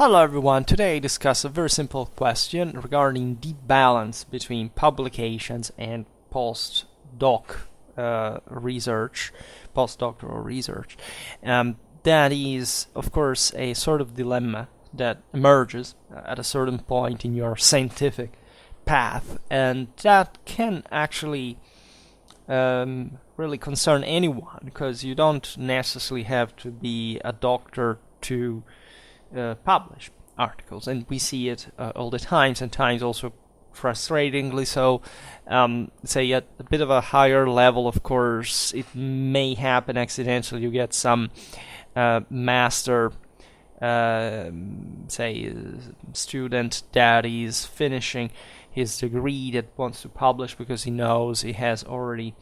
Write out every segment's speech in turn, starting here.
Hello everyone, today I discuss a very simple question regarding the balance between publications and research, postdoctoral research. That is, of course, a sort of dilemma that emerges at a certain point in your scientific path, and that can actually really concern anyone, because you don't necessarily have to be a doctor to publish articles, and we see it all the time, sometimes also frustratingly so. Say at a bit of a higher level, of course, it may happen accidentally. You get some master student that is finishing his degree that wants to publish because he knows he has already,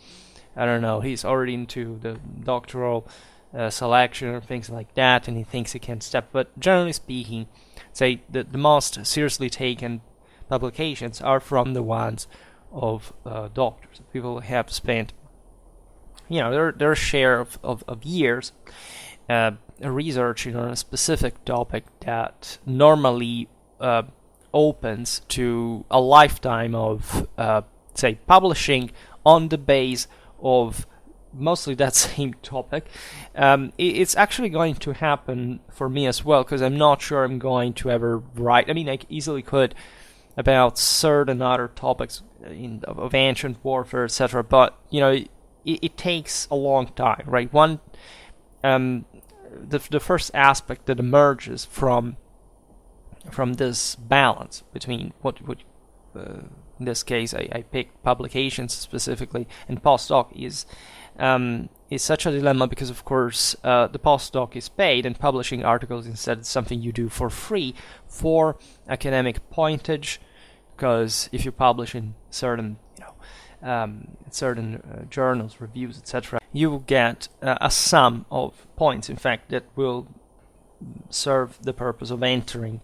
he's already into the doctoral selection or things like that, and he thinks he can step. But generally speaking, say the most seriously taken publications are from the ones of doctors, people who have spent their share of years researching on a specific topic that normally opens to a lifetime of publishing on the base of mostly that same topic. It's actually going to happen for me as well, because I'm not sure I'm going to ever write. I easily could about certain other topics of ancient warfare, etc. But it takes a long time, right? The first aspect that emerges from this balance between what in this case I picked publications specifically and postdoc is such a dilemma, because of course the postdoc is paid and publishing articles instead is something you do for free for academic pointage, because if you publish in certain journals, reviews, etc., you get a sum of points, in fact, that will serve the purpose of entering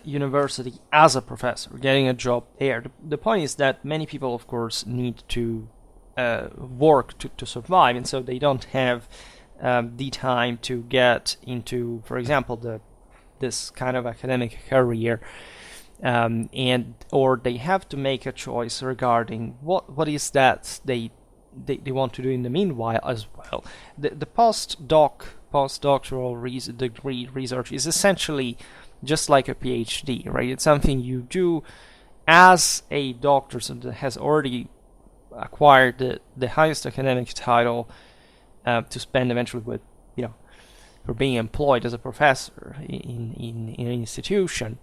university as a professor, getting a job there. The point is that many people, of course, need to work to survive, and so they don't have the time to get into, for example, this kind of academic career, or they have to make a choice regarding what is that they want to do in the meanwhile as well. The postdoctoral degree research is essentially just like a PhD, right? It's something you do as a doctor, so that has already acquired the highest academic title to spend eventually with, for being employed as a professor in an institution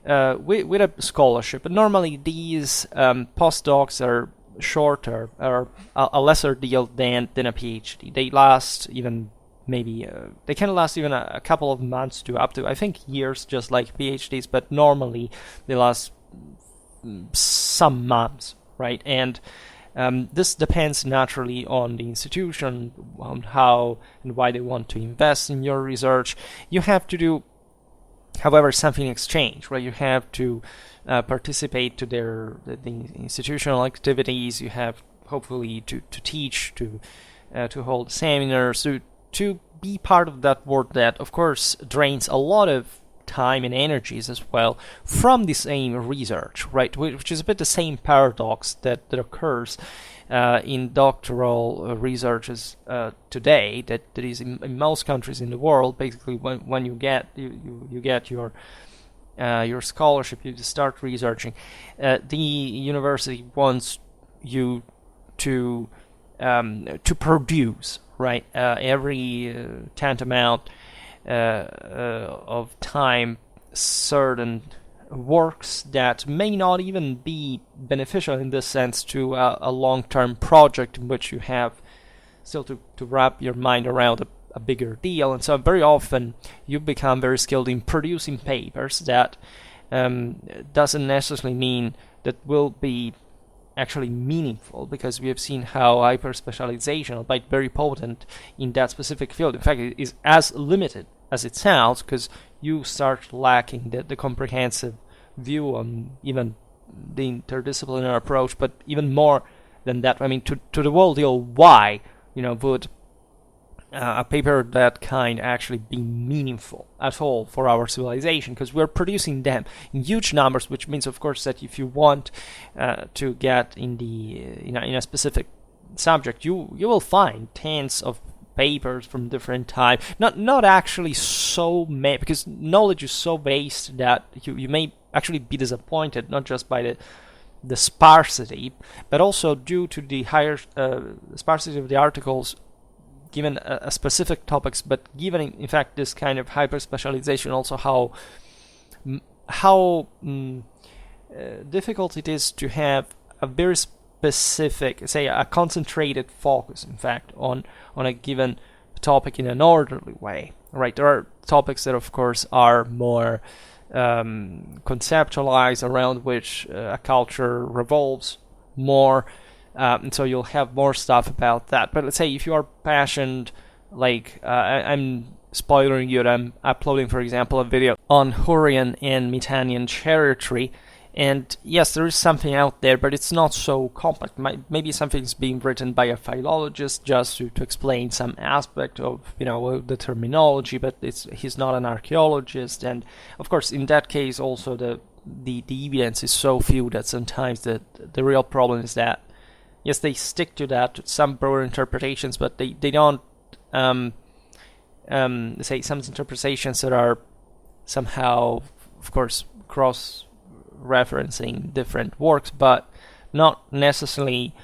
with a scholarship. But normally these postdocs are shorter, or a lesser deal than a PhD. They last even they can last even a couple of months to up to, I think, years, just like PhDs, but normally they last some months, right? And this depends naturally on the institution, on how and why they want to invest in your research. You have to do, however, something in exchange, right? You have to participate to the institutional activities. You have hopefully to teach, to hold seminars, to be part of that work that, of course, drains a lot of time and energies as well from the same research, right? Which is a bit the same paradox that occurs in doctoral researches today. That is in most countries in the world. Basically, when you get your scholarship, you start researching. The university wants you to produce, right? Every tantamount of time, certain works that may not even be beneficial in this sense to a long-term project in which you have still to wrap your mind around a bigger deal. And so very often you become very skilled in producing papers that doesn't necessarily mean that will be actually meaningful, because we have seen how hyper-specialization, albeit very potent in that specific field, in fact, it is as limited as it sounds, because you start lacking the comprehensive view on even the interdisciplinary approach. But even more than that, to the whole deal, why would a paper of that kind actually be meaningful at all for our civilization, because we're producing them in huge numbers, which means, of course, that if you want to get in the in a specific subject, you will find tens of papers from different time. Not actually so many, because knowledge is so vast that you may actually be disappointed, not just by the sparsity, but also due to the higher sparsity of the articles given a specific topics, but given in fact this kind of hyper specialization, also how difficult it is to have a very specific, say, a concentrated focus, in fact, on a given topic in an orderly way, right? There are topics that, of course, are more conceptualized, around which a culture revolves more, and so you'll have more stuff about that. But let's say if you are passionate, like I'm spoiling you, that I'm uploading, for example, a video on Hurrian and Mitannian territory, and yes, there is something out there, but it's not so complex. Maybe something's being written by a philologist just to explain some aspect of the terminology, but he's not an archaeologist, and of course in that case also the evidence is so few that sometimes the real problem is that yes, they stick to that, some broader interpretations, but they don't say some interpretations that are somehow, of course, cross-referencing different works, but not necessarily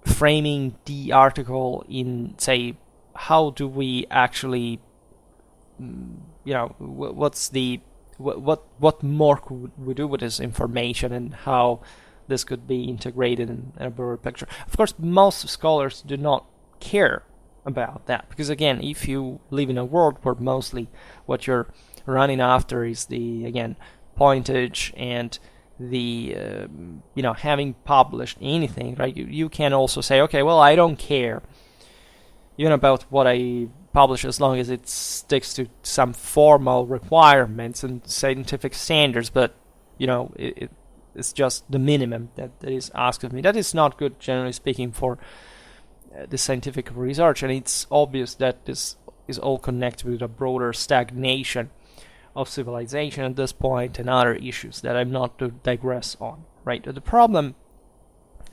framing the article in, say, how do we actually, what more could we do with this information, and how this could be integrated in a broader picture. Of course, most scholars do not care about that, because again, if you live in a world where mostly what you're running after is the, again, pointage and the having published anything, right? You can also say, okay, well, I don't care even about what I publish as long as it sticks to some formal requirements and scientific standards, but it's just the minimum that is asked of me. That is not good, generally speaking, for the scientific research, and it's obvious that this is all connected with a broader stagnation of civilization at this point and other issues that I'm not to digress on, right? The problem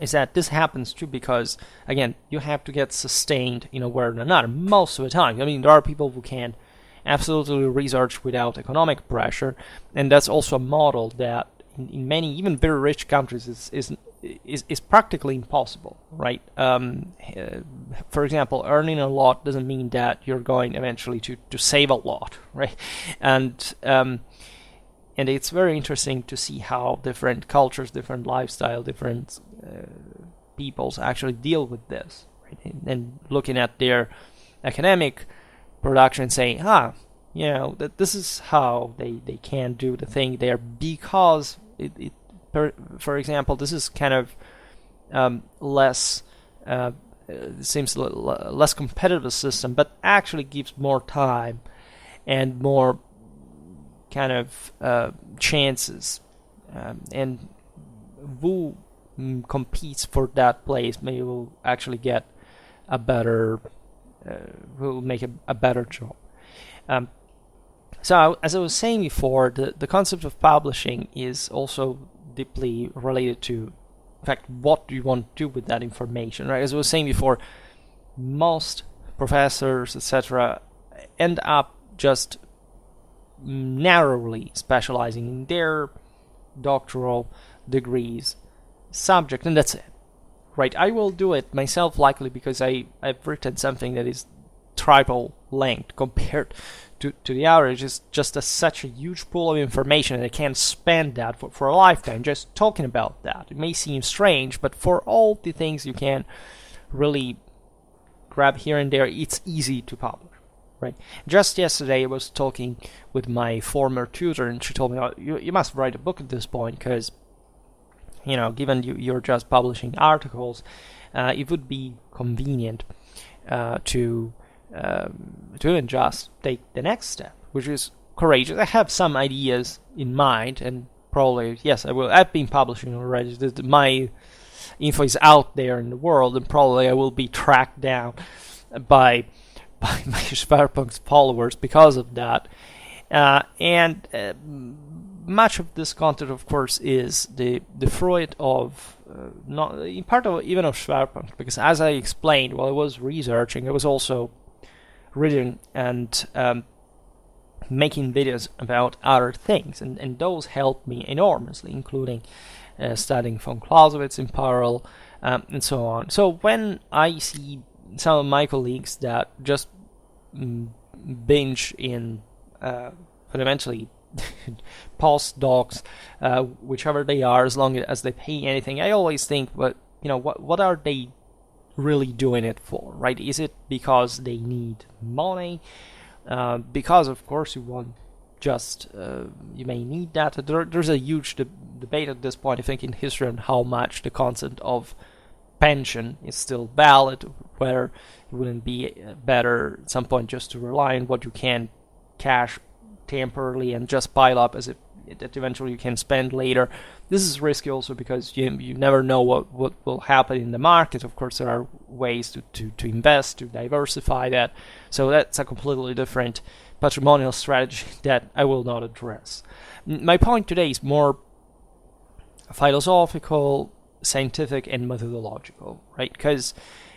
is that this happens too because, again, you have to get sustained in a way or another most of the time. I mean, there are people who can absolutely research without economic pressure, and that's also a model that in many, even very rich countries, is practically impossible, right? For example, earning a lot doesn't mean that you're going eventually to save a lot, right? And it's very interesting to see how different cultures, different lifestyle, different peoples actually deal with this, right? And looking at their academic production, saying, that this is how they can do the thing there, because for example, this is kind of less seems less competitive system, but actually gives more time and more kind of chances, and who competes for that place maybe will actually get a better will make a better job. So, as I was saying before, the concept of publishing is also deeply related to, in fact, what do you want to do with that information, right? As I was saying before, most professors, etc., end up just narrowly specializing in their doctoral degrees subject, and that's it, right? I will do it myself, likely because I've written something that is triple length compared to the average. Is just such a huge pool of information, and I can't spend that for a lifetime just talking about that. It may seem strange, but for all the things you can really grab here and there, it's easy to publish, right? Just yesterday I was talking with my former tutor, and she told me, you must write a book at this point, because given you're just publishing articles, it would be convenient to even just take the next step, which is courageous. I have some ideas in mind, and probably, yes, I will. I've been publishing already. My info is out there in the world, and probably I will be tracked down by by my Schwerpunkt followers because of that. And much of this content, of course, is the fruit of not in part of even of Schwerpunkt, because as I explained while I was researching, I was also reading and making videos about other things, and those helped me enormously, including studying von Clausewitz in parallel, and so on. So when I see some of my colleagues that just binge in fundamentally postdocs, whichever they are, as long as they pay anything, I always think, but what are they really doing it for, right? Is it because they need money? Because of course you want just you may need that. There's a huge debate at this point, I think, in history on how much the concept of pension is still valid, whether it wouldn't be better at some point just to rely on what you can cash temporarily and just pile up as if that eventually you can spend later. This is risky also because you never know what will happen in the market. Of course, there are ways to invest, to diversify that. So that's a completely different patrimonial strategy that I will not address. My point today is more philosophical, scientific, and methodological, right? Because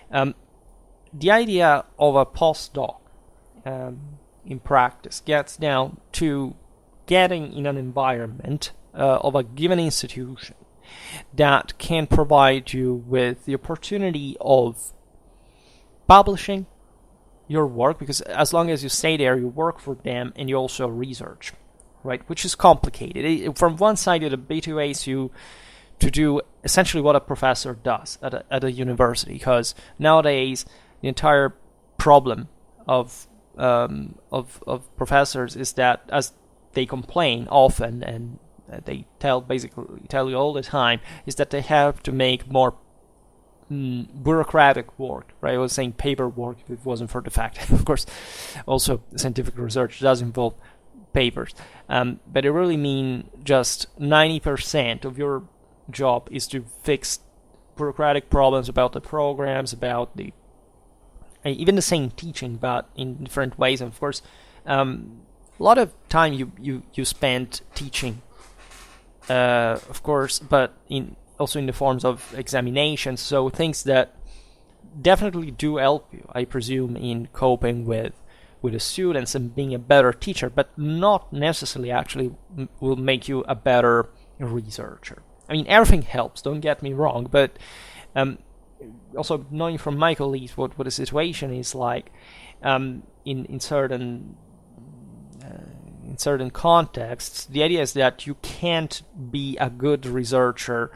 the idea of a postdoc in practice gets down to getting in an environment of a given institution that can provide you with the opportunity of publishing your work, because as long as you stay there, you work for them and you also research, right? Which is complicated. From one side, it habituates you to do essentially what a professor does at a university, because nowadays the entire problem of professors is that, as they complain often, and they basically tell you all the time, is that they have to make more bureaucratic work, right? I was saying paperwork if it wasn't for the fact that, of course, also scientific research does involve papers, but it really means just 90% of your job is to fix bureaucratic problems about the programs, about the even the same teaching, but in different ways. And of course, a lot of time you spend teaching, of course, but also in the forms of examinations. So things that definitely do help you, I presume, in coping with the students and being a better teacher, but not necessarily actually will make you a better researcher. I mean, everything helps, don't get me wrong, but also knowing from my colleagues what the situation is like in certain contexts, the idea is that you can't be a good researcher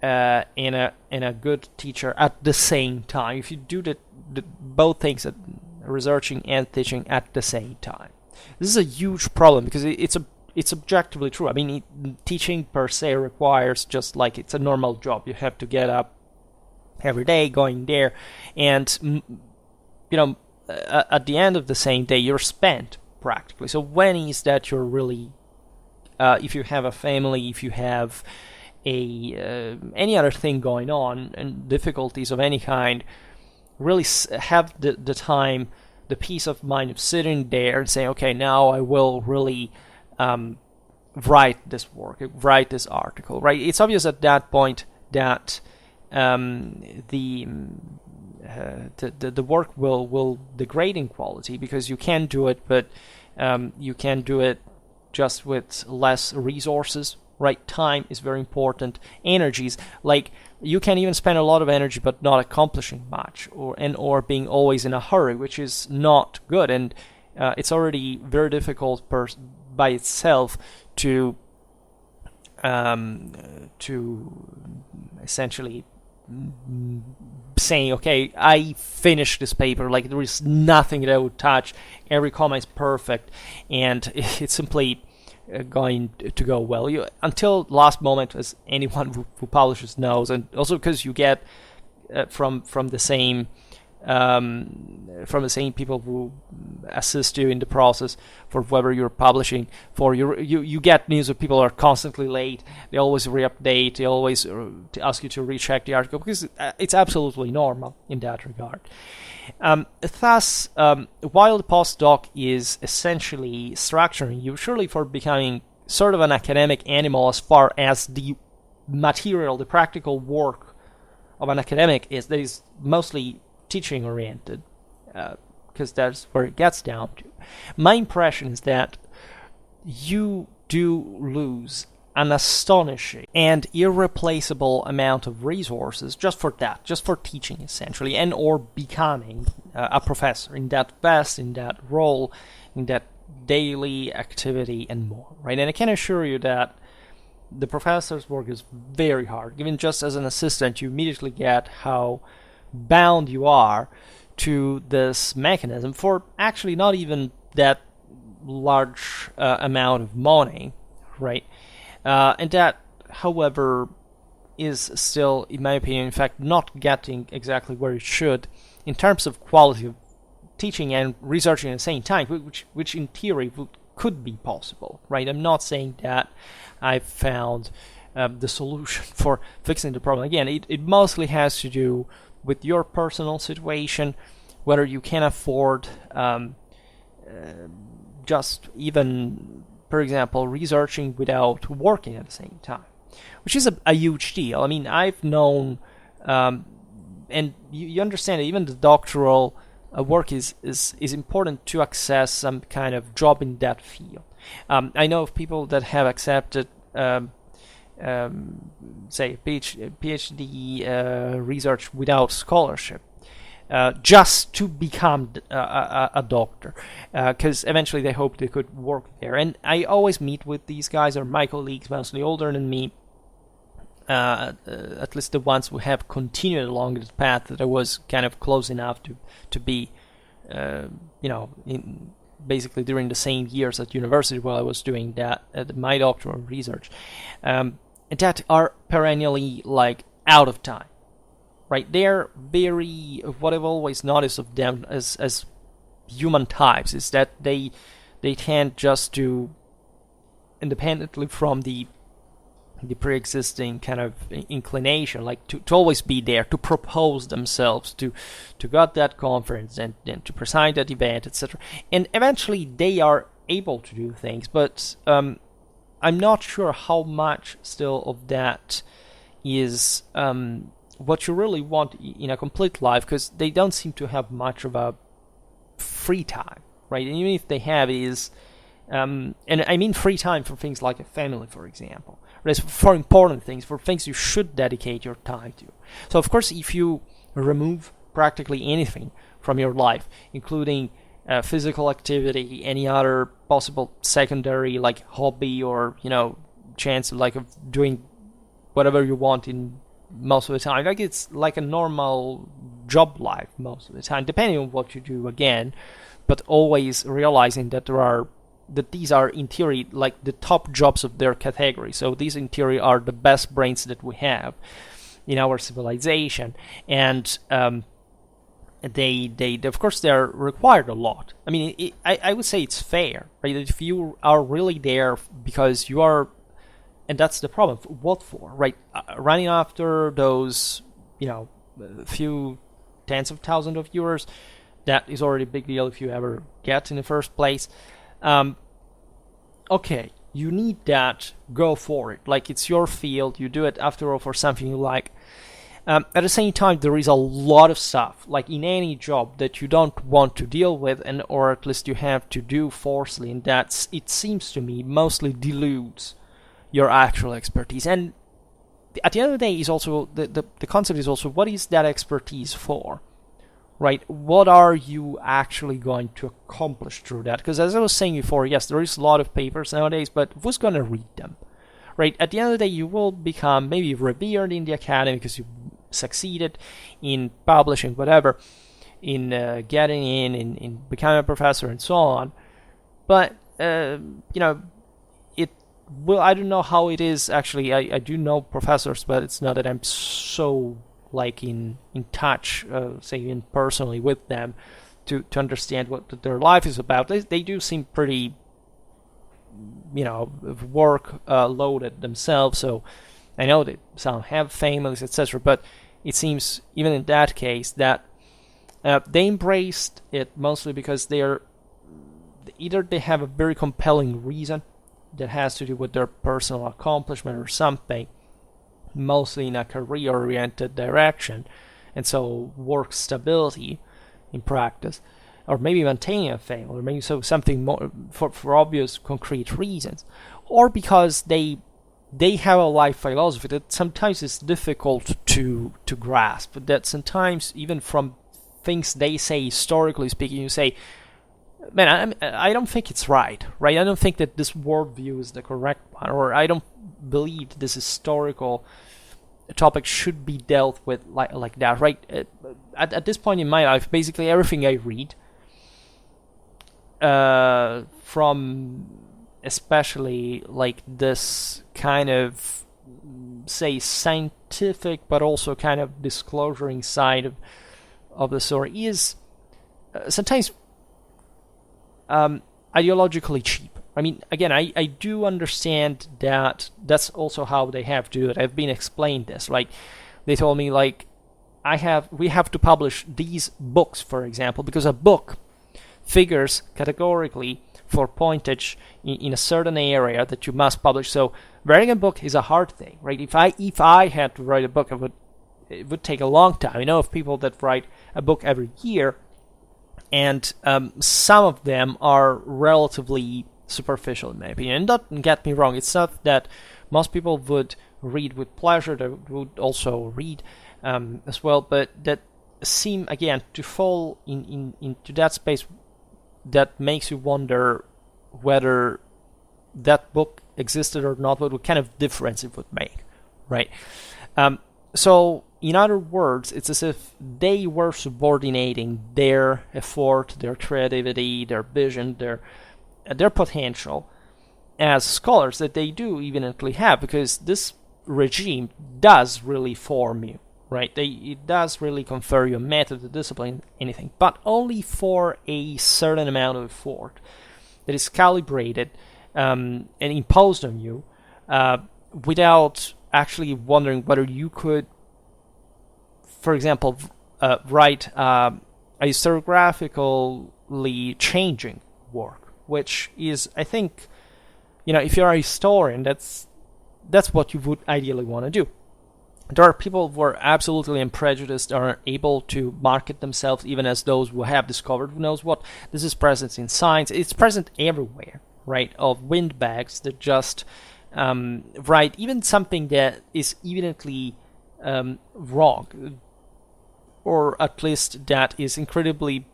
and a good teacher at the same time. If you do both things, researching and teaching at the same time, this is a huge problem, because it's objectively true. I mean, teaching per se requires, just like it's a normal job, you have to get up every day, going there, and at the end of the same day, you're spent practically. So when is that you're really, if you have a family, if you have any other thing going on and difficulties of any kind, really have the time, the peace of mind of sitting there and saying, okay, now I will really write this work, write this article, right? It's obvious at that point that the work will degrade in quality, because you can do it, but you can do it just with less resources, right? Time is very important. Energies, like you can even spend a lot of energy but not accomplishing much, or being always in a hurry, which is not good. And it's already very difficult by itself to essentially saying, okay, I finished this paper, like there is nothing that I would touch, every comma is perfect, and it's simply going to go well. Until last moment, as anyone who publishes knows, and also because you get from the same from the same people who assist you in the process for whether you're publishing. For you get news that people are constantly late. They always re-update. They always ask you to recheck the article, because it's absolutely normal in that regard. Thus, while the postdoc is essentially structuring you, surely for becoming sort of an academic animal as far as the material, the practical work of an academic is, that is mostly teaching oriented, because that's where it gets down to. My impression is that you do lose an astonishing and irreplaceable amount of resources just for that, just for teaching essentially, and or becoming a professor in that vast, in that role, in that daily activity and more, right? And I can assure you that the professor's work is very hard. Even just as an assistant, you immediately get how bound you are to this mechanism for actually not even that large amount of money, right? And that, however, is still, in my opinion, in fact, not getting exactly where it should in terms of quality of teaching and researching at the same time, which in theory could be possible, right? I'm not saying that I've found the solution for fixing the problem. Again, it mostly has to do with your personal situation, whether you can afford just even, for example, researching without working at the same time, which is a huge deal. I mean, I've known, and you understand that even the doctoral work is important to access some kind of job in that field. I know of people that have accepted, say, PhD research without scholarship, just to become a doctor, because eventually they hope they could work there. And I always meet with these guys, or my colleagues, mostly older than me, at least the ones who have continued along this path that I was kind of close enough to be, in basically during the same years at university while I was doing that, my doctoral research, that are perennially like out of time, right? They're very, what I've always noticed of them as human types is that they tend just to, independently from the pre-existing kind of inclination, like to always be there, to propose themselves, to go at that conference and to preside that event, etc. And eventually they are able to do things, but I'm not sure how much still of that is what you really want in a complete life, because they don't seem to have much of a free time, right? And even if they have, is and I mean free time for things like a family, for example. For important things, for things you should dedicate your time to. So of course, if you remove practically anything from your life, including physical activity, any other possible secondary like hobby or chance of doing whatever you want in most of the time, like it's like a normal job life most of the time, depending on what you do again, but always realizing that these are in theory like the top jobs of their category. So these in theory are the best brains that we have in our civilization, and they of course they're required a lot. I mean, I would say it's fair, right? If you are really there because you are, and that's the problem. What for, right? Running after those few tens of thousands of viewers, that is already a big deal if you ever get in the first place. Okay, you need that, go for it. Like, it's your field, you do it after all for something you like. At the same time, there is a lot of stuff, like in any job, that you don't want to deal with, or at least you have to do forcefully, and that, it seems to me, mostly dilutes your actual expertise. And at the end of the day, is also the concept is also, what is that expertise for? Right, what are you actually going to accomplish through that? Because as I was saying before, yes, there is a lot of papers nowadays, but who's going to read them? Right, at the end of the day, you will become maybe revered in the academy because you succeeded in publishing whatever, in getting in becoming a professor and so on. But it will. I don't know how it is actually. I do know professors, but it's not that I'm so like in touch, say in personally with them, to understand what their life is about. They do seem pretty, work loaded themselves. So I know that some have families, etc. But it seems even in that case that they embraced it mostly because either they have a very compelling reason that has to do with their personal accomplishment or something, mostly in a career-oriented direction, and so work stability in practice, or maybe maintaining a family, or maybe something more for obvious concrete reasons, or because they have a life philosophy that sometimes is difficult to grasp, that sometimes even from things they say, historically speaking, you say, man, I don't think it's right? I don't think that this worldview is the correct one, or I don't believe this historical topic should be dealt with like that, right? At this point in my life, basically everything I read, from especially like this kind of, say, scientific but also kind of disclosuring side of the story, is sometimes ideologically cheap. I mean, again, I do understand that that's also how they have to do it. I've been explained this. Like, they told me, like, we have to publish these books, for example, because a book figures categorically for pointage in a certain area that you must publish. So writing a book is a hard thing, right? If I had to write a book, it would take a long time. I know of people that write a book every year, and some of them are relatively superficial, in my opinion. And don't get me wrong, it's not that most people would read with pleasure, they would also read as well, but that seem, again, to fall into that space that makes you wonder whether that book existed or not, what kind of difference it would make, right? So, in other words, it's as if they were subordinating their effort, their creativity, their vision, their potential as scholars that they do evidently have, because this regime does really form you, right? It does really confer you a method, a discipline, anything, but only for a certain amount of effort that is calibrated and imposed on you without actually wondering whether you could, for example, write a historiographically changing work, which is, I think, if you're a historian, that's what you would ideally want to do. There are people who are absolutely unprejudiced, are able to market themselves even as those who have discovered who knows what. This is present in science. It's present everywhere, right? Of windbags that just write even something that is evidently wrong, or at least that is incredibly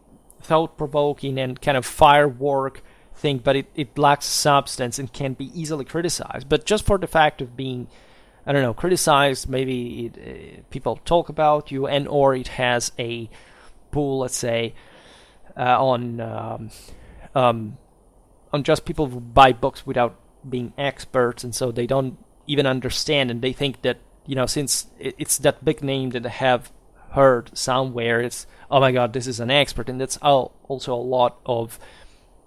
thought-provoking and kind of firework thing, but it lacks substance and can be easily criticized. But just for the fact of being, I don't know, criticized, maybe people talk about you, and or it has a pull, let's say, on just people who buy books without being experts, and so they don't even understand, and they think that, since it's that big name that they have heard somewhere, it's, oh my god, this is an expert. And that's also a lot of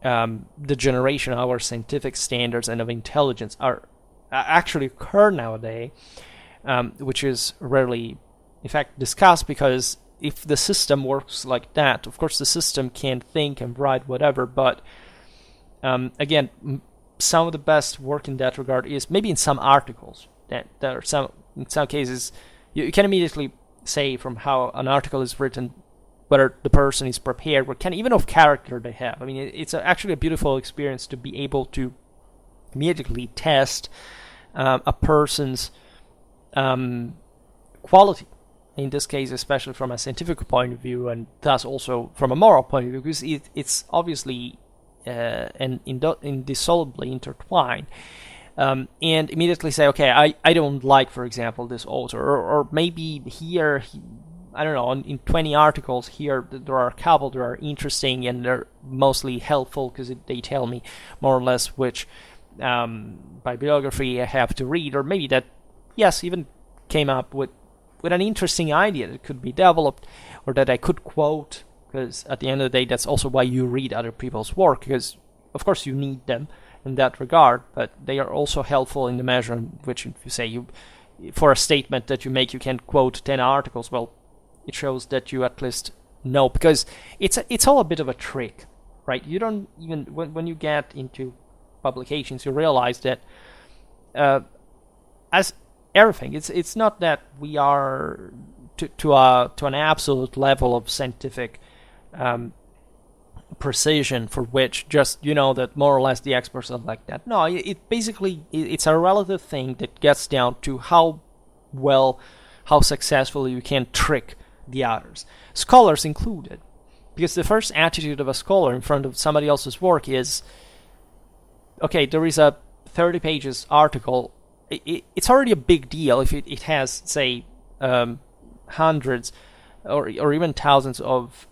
the generation of our scientific standards and of intelligence are actually occur nowadays, which is rarely, in fact, discussed, because if the system works like that, of course the system can think and write whatever, but again, some of the best work in that regard is maybe in some articles that are in some cases you can immediately say from how an article is written whether the person is prepared, what kind even of character they have. I mean, it's actually a beautiful experience to be able to immediately test a person's quality, in this case especially from a scientific point of view, and thus also from a moral point of view, because it's obviously and indissolubly intertwined, and immediately say, okay, I don't like, for example, this author, or maybe here, I don't know, in 20 articles here, there are a couple that are interesting and they're mostly helpful because they tell me more or less which bibliography I have to read, or maybe that, yes, even came up with with an interesting idea that could be developed, or that I could quote, because at the end of the day, that's also why you read other people's work, because of course you need them in that regard, but they are also helpful in the measure in which, if you say for a statement that you make, you can quote 10 articles, well, it shows that you at least know, because it's all a bit of a trick, right? You don't even, when you get into publications, you realize that as everything, it's not that we are to an absolute level of scientific precision for which just that more or less the experts are like that. No, it basically it's a relative thing that gets down to how successfully you can trick the others, scholars included, because the first attitude of a scholar in front of somebody else's work is, okay, there is a 30 pages article. It's already a big deal if it has, say, hundreds or even thousands of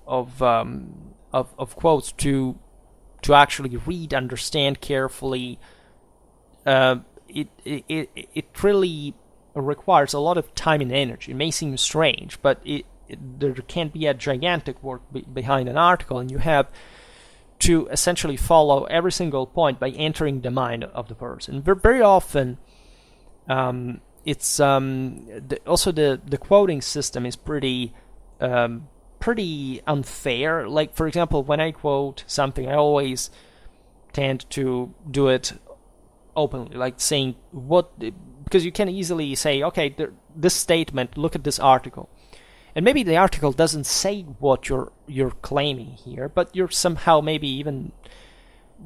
quotes to actually read, understand carefully. It really requires a lot of time and energy. It may seem strange, but there can be a gigantic work behind an article, and you have to essentially follow every single point by entering the mind of the person. Very often, it's also the quoting system is pretty unfair. Like, for example, when I quote something, I always tend to do it openly, like saying because you can easily say, okay, this statement, look at this article. And maybe the article doesn't say what you're claiming here, but you're somehow maybe even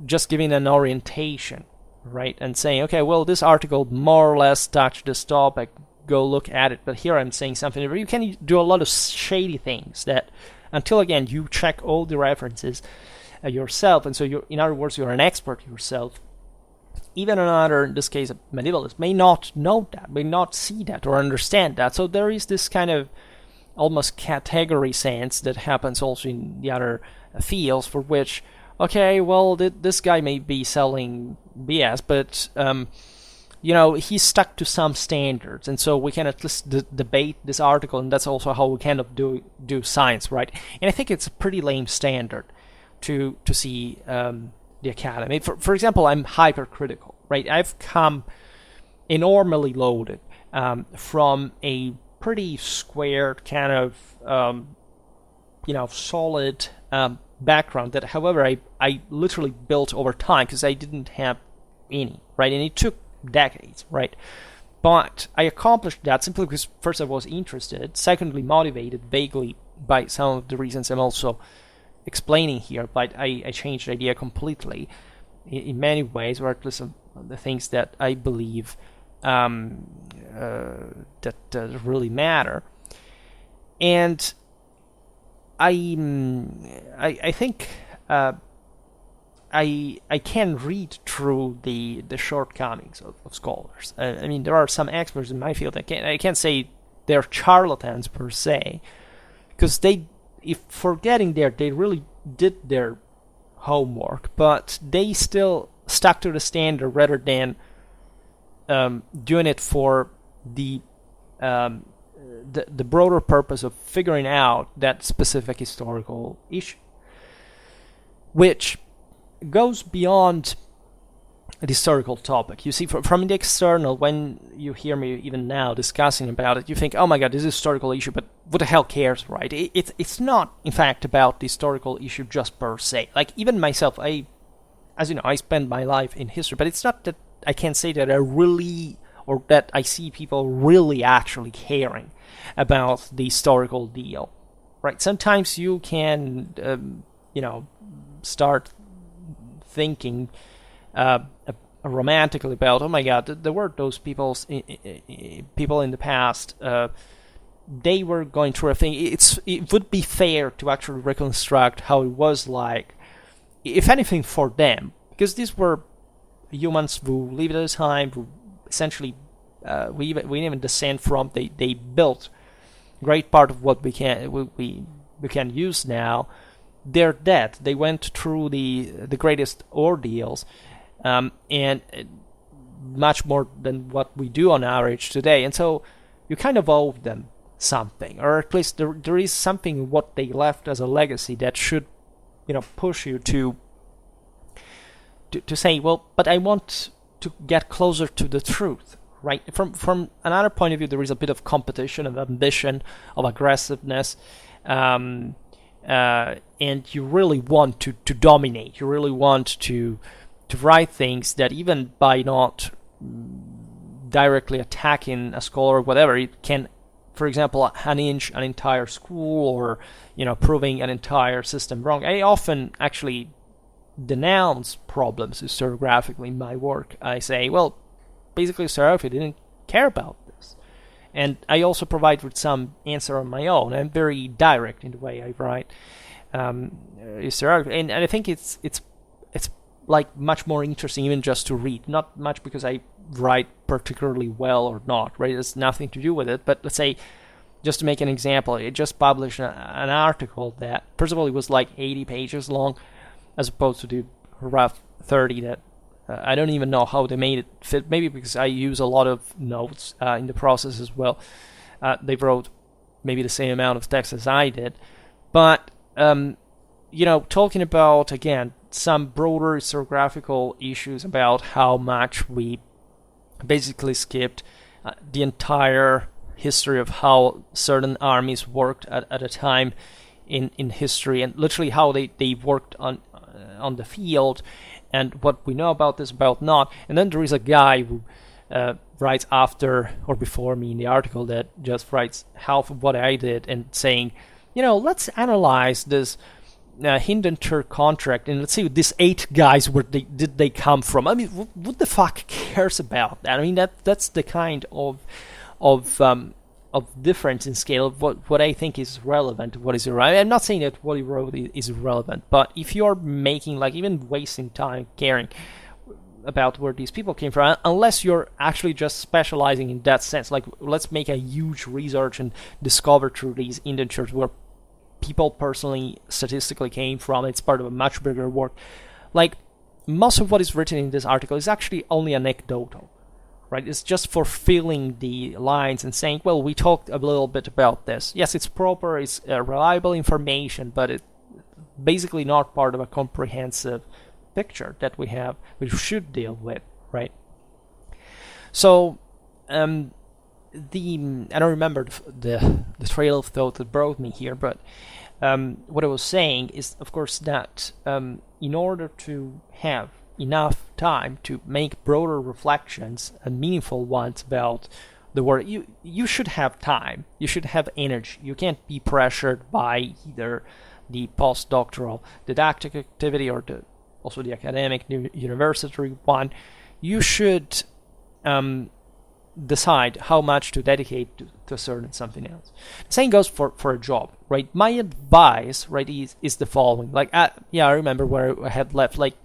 just giving an orientation, right? And saying, okay, well, this article more or less touched this topic, go look at it. But here I'm saying something. You can do a lot of shady things that, until again you check all the references yourself, and so in other words, you're an expert yourself. Even another, in this case, a medievalist, may not know that, may not see that or understand that. So there is this kind of almost category sense that happens also in the other fields, for which, okay, well, this guy may be selling BS, but he's stuck to some standards, and so we can at least debate this article, and that's also how we kind of do science, right? And I think it's a pretty lame standard to see the academy. For example, I'm hypercritical, right? I've come enormously loaded from a pretty squared kind of solid background that, however, I literally built over time, because I didn't have any, right? And it took decades, right? But I accomplished that simply because, first, I was interested, secondly, motivated vaguely by some of the reasons I'm also explaining here, but I changed the idea completely in many ways, or at least the things that I believe that really matter. And I think I can read through the shortcomings of scholars. I mean, there are some experts in my field. I can't say they're charlatans per se, because if forgetting there, they really did their homework, but they still stuck to the standard rather than doing it for the broader purpose of figuring out that specific historical issue, which goes beyond the historical topic. You see, from the external, when you hear me even now discussing about it, you think, oh my god, this is a historical issue, but what the hell cares, right? It's not, in fact, about the historical issue just per se. Like, even myself, as you know, I spend my life in history, but it's not that I can say that I really, or that I see people really actually caring about the historical deal, right? Sometimes you can, start thinking romantically about, oh my god, there were those people in the past, they were going through a thing. It would be fair to actually reconstruct how it was like, if anything, for them, because these were humans who lived at a time who essentially we even descend from. They built great part of what we can use now. They're dead. They went through the greatest ordeals, and much more than what we do on average today. And so you kind of owe them something, or at least there is something what they left as a legacy that should, push you to say, well, but I want to get closer to the truth, right? From another point of view, there is a bit of competition, of ambition, of aggressiveness, and you really want to dominate. You really want to write things that, even by not directly attacking a scholar or whatever, it can, for example, unhinge an entire school, or proving an entire system wrong. I often actually denounce problems historiographically in my work. I say, well, basically historiography didn't care about this, and I also provide with some answer on my own. I'm very direct in the way I write historiography, and I think it's like much more interesting even just to read. Not much because I write particularly well or not, right? It's nothing to do with it. But let's say, just to make an example, I just published an article that, first of all, it was like 80 pages long, as opposed to the rough 30 that I don't even know how they made it fit. Maybe because I use a lot of notes in the process as well. They wrote maybe the same amount of text as I did. But, talking about, again, some broader historiographical issues about how much we basically skipped the entire history of how certain armies worked at a time in history, and literally how they worked on the field, and what we know about this, about not. And then there is a guy who writes after or before me in the article that just writes half of what I did, and saying, let's analyze this Hindenburg contract, and let's see, these 8 guys, where did they come from? I mean, what the fuck cares about that? I mean, that's the kind of difference in scale of what I think is relevant, what is irrelevant. I'm not saying that what he wrote is irrelevant, but if you're making, like, even wasting time caring about where these people came from, unless you're actually just specializing in that sense, like, let's make a huge research and discover through these indentures where people personally, statistically came from, it's part of a much bigger work. Like, most of what is written in this article is actually only anecdotal, right? It's just for filling the lines and saying, well, we talked a little bit about this. Yes, it's proper, it's reliable information, but it's basically not part of a comprehensive picture that we should deal with, right? So, I don't remember the trail of thought that brought me here, but what I was saying is, of course, that in order to have enough time to make broader reflections and meaningful ones about the work, you should have time, you should have energy. You can't be pressured by either the postdoctoral didactic activity or also the academic university one. You should decide how much to dedicate to a certain something else. The same goes for a job, right? My advice, right, is the following. Like, I remember where I had left, like,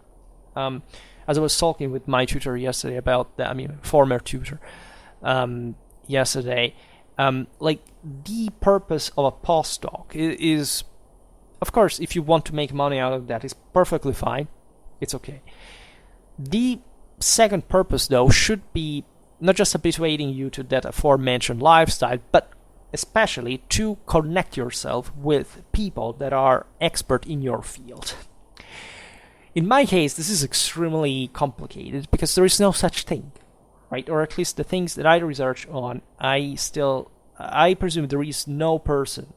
as I was talking with my tutor yesterday about former tutor, yesterday, like, the purpose of a postdoc is, of course, if you want to make money out of that, is perfectly fine. It's okay. The second purpose, though, should be not just habituating you to that aforementioned lifestyle, but especially to connect yourself with people that are expert in your field. In my case, this is extremely complicated because there is no such thing, right? Or at least the things that I research on, I presume there is no person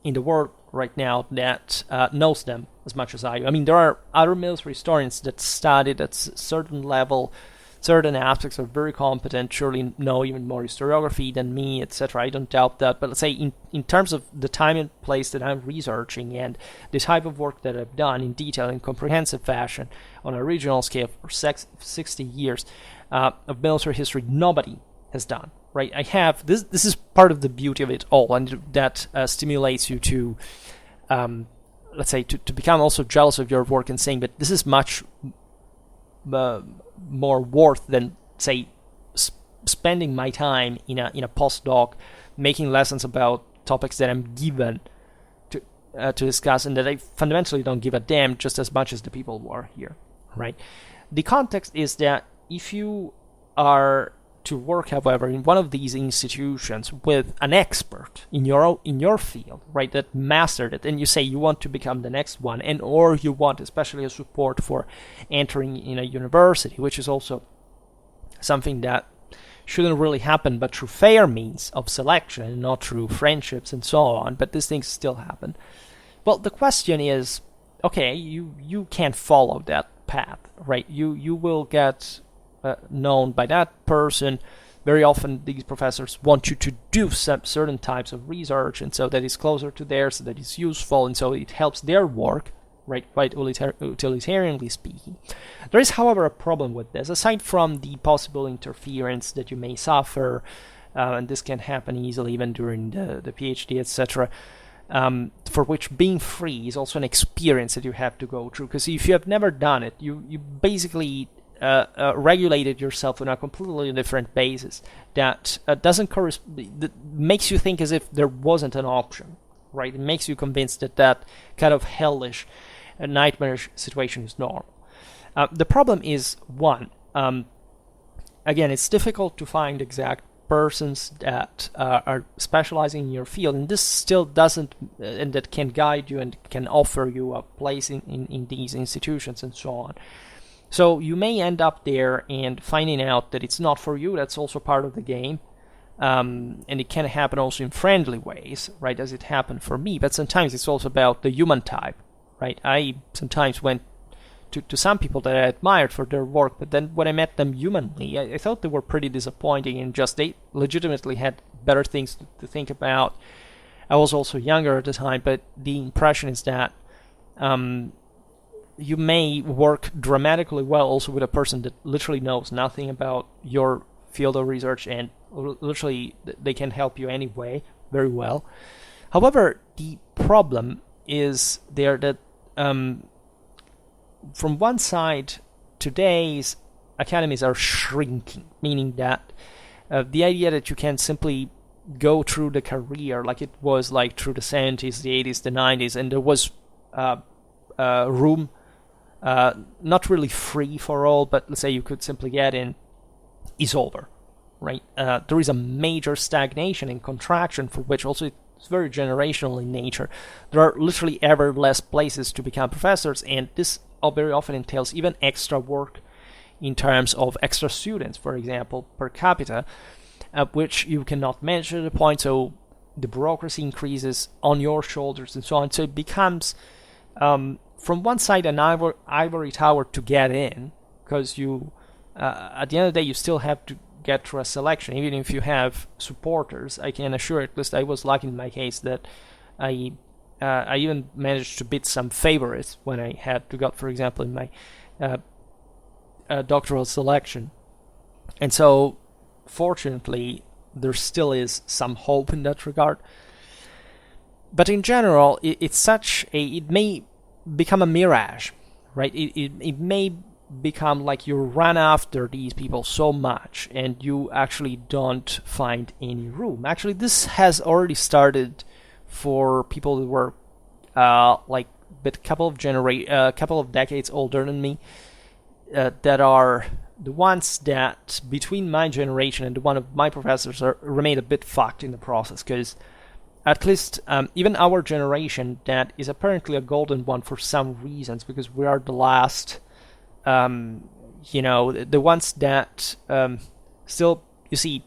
in the world right now that knows them as much as I do. I mean, there are other military historians that studied at a certain level, certain aspects, are very competent, surely know even more historiography than me, etc. I don't doubt that. But let's say in terms of the time and place that I'm researching and the type of work that I've done in detail, in comprehensive fashion, on a regional scale for 60 years of military history, nobody has done. Right? I have this. This is part of the beauty of it all, and that stimulates you to, let's say, to become also jealous of your work and saying, but this is much more worth than, say, spending my time in a postdoc making lessons about topics that I'm given to discuss, and that I fundamentally don't give a damn just as much as the people who are here. Right? The context is that if you are to work, however, in one of these institutions with an expert in your field, right, that mastered it, and you say you want to become the next one, and or you want especially a support for entering in a university, which is also something that shouldn't really happen, but through fair means of selection, not through friendships and so on, but these things still happen. Well, the question is, okay, you can't follow that path, right? You will get known by that person. Very often these professors want you to do some certain types of research, and so that is closer to theirs, so that is useful, and so it helps their work, right, quite utilitarianly speaking. There is, however, a problem with this. Aside from the possible interference that you may suffer, and this can happen easily even during the PhD, etc., for which being free is also an experience that you have to go through, because if you have never done it, you basically regulated yourself on a completely different basis that doesn't correspond, that makes you think as if there wasn't an option, right? It makes you convinced that that kind of hellish, nightmarish situation is normal. The problem is, one, again, it's difficult to find exact persons that are specializing in your field, and this still doesn't, and that can guide you and can offer you a place in these institutions and so on. So you may end up there and finding out that it's not for you. That's also part of the game. And it can happen also in friendly ways, right, as it happened for me. But sometimes it's also about the human type, right? I sometimes went to some people that I admired for their work, but then when I met them humanly, I thought they were pretty disappointing, and just they legitimately had better things to think about. I was also younger at the time, but the impression is that you may work dramatically well also with a person that literally knows nothing about your field of research, and literally they can help you anyway very well. However, the problem is there that from one side, today's academies are shrinking, meaning that the idea that you can simply go through the career like it was like through the 70s, the 80s, the 90s, and there was room, not really free for all, but let's say you could simply get in, is over, right? There is a major stagnation and contraction, for which also it's very generational in nature. There are literally ever less places to become professors, and this very often entails even extra work in terms of extra students, for example, per capita, which you cannot manage at the point, so the bureaucracy increases on your shoulders and so on. So it becomes, from one side, an ivory tower to get in, because you, at the end of the day, you still have to get through a selection, even if you have supporters. I can assure, at least I was lucky in my case, that I even managed to beat some favorites when I had to go, for example, in my doctoral selection. And so, fortunately, there still is some hope in that regard. But in general, it may become a mirage, right? It may become like you run after these people so much and you actually don't find any room. Actually, this has already started for people who were like a couple of decades older than me, that are the ones that between my generation and the one of my professors remain a bit fucked in the process, because at least even our generation, that is apparently a golden one for some reasons, because we are the last, the ones that still, you see,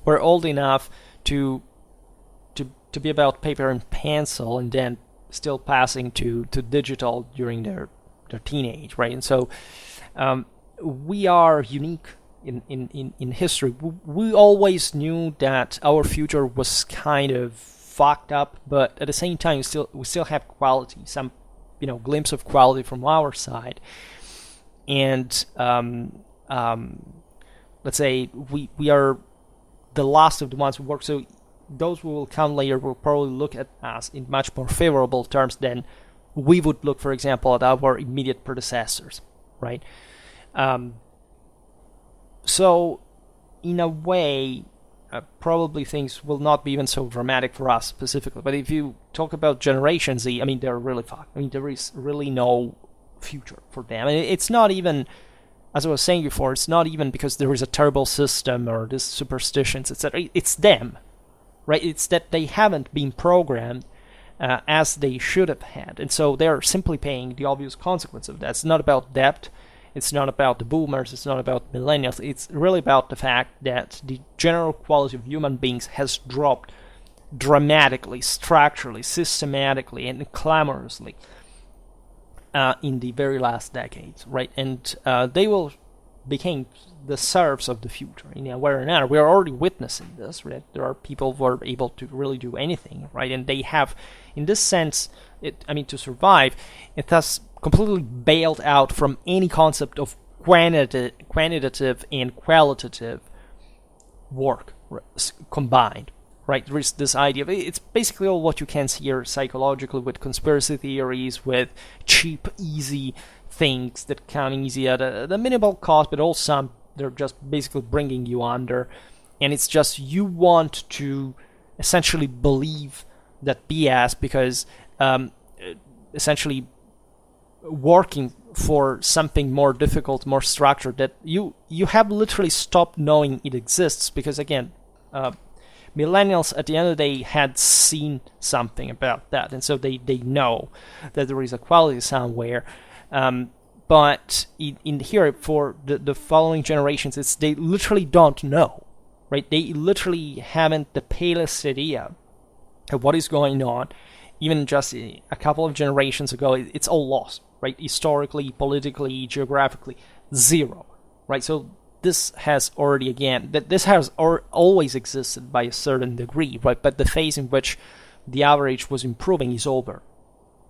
were old enough to be about paper and pencil, and then still passing to digital during their teenage, right? And so we are unique in history. We always knew that our future was kind of fucked up, but at the same time, we still have quality, some glimpse of quality from our side. And let's say we are the last of the ones who work. So those who will come later will probably look at us in much more favorable terms than we would look, for example, at our immediate predecessors, right? So, in a way, probably things will not be even so dramatic for us specifically. But if you talk about Generation Z, I mean, they're really fucked. I mean, there is really no future for them. And it's not even as I was saying before, it's not even because there is a terrible system or this superstitions, etc. It's them, right? It's that they haven't been programmed as they should have had. And so they're simply paying the obvious consequence of that. It's not about debt. It's not about the boomers. It's not about millennials. It's really about the fact that the general quality of human beings has dropped dramatically, structurally, systematically, and clamorously in the very last decades, right? And they will become the serfs of the future in a way or another. We are already witnessing this, right? There are people who are able to really do anything, right? And they have, in this sense, to survive, it has completely bailed out from any concept of quantitative and qualitative work combined, right? There is this idea of, it's basically all what you can see here psychologically with conspiracy theories, with cheap, easy things that come easy at a minimal cost, but also they're just basically bringing you under. And it's just you want to essentially believe that BS because essentially working for something more difficult, more structured, that you have literally stopped knowing it exists because, again, millennials at the end of the day had seen something about that, and so they know that there is a quality somewhere. But in here, for the following generations, they literally don't know, right? They literally haven't the palest idea of what is going on. Even just a couple of generations ago, it's all lost, right? Historically, politically, geographically, zero, right? So this has already, again, this has always existed by a certain degree, right? But the phase in which the average was improving is over.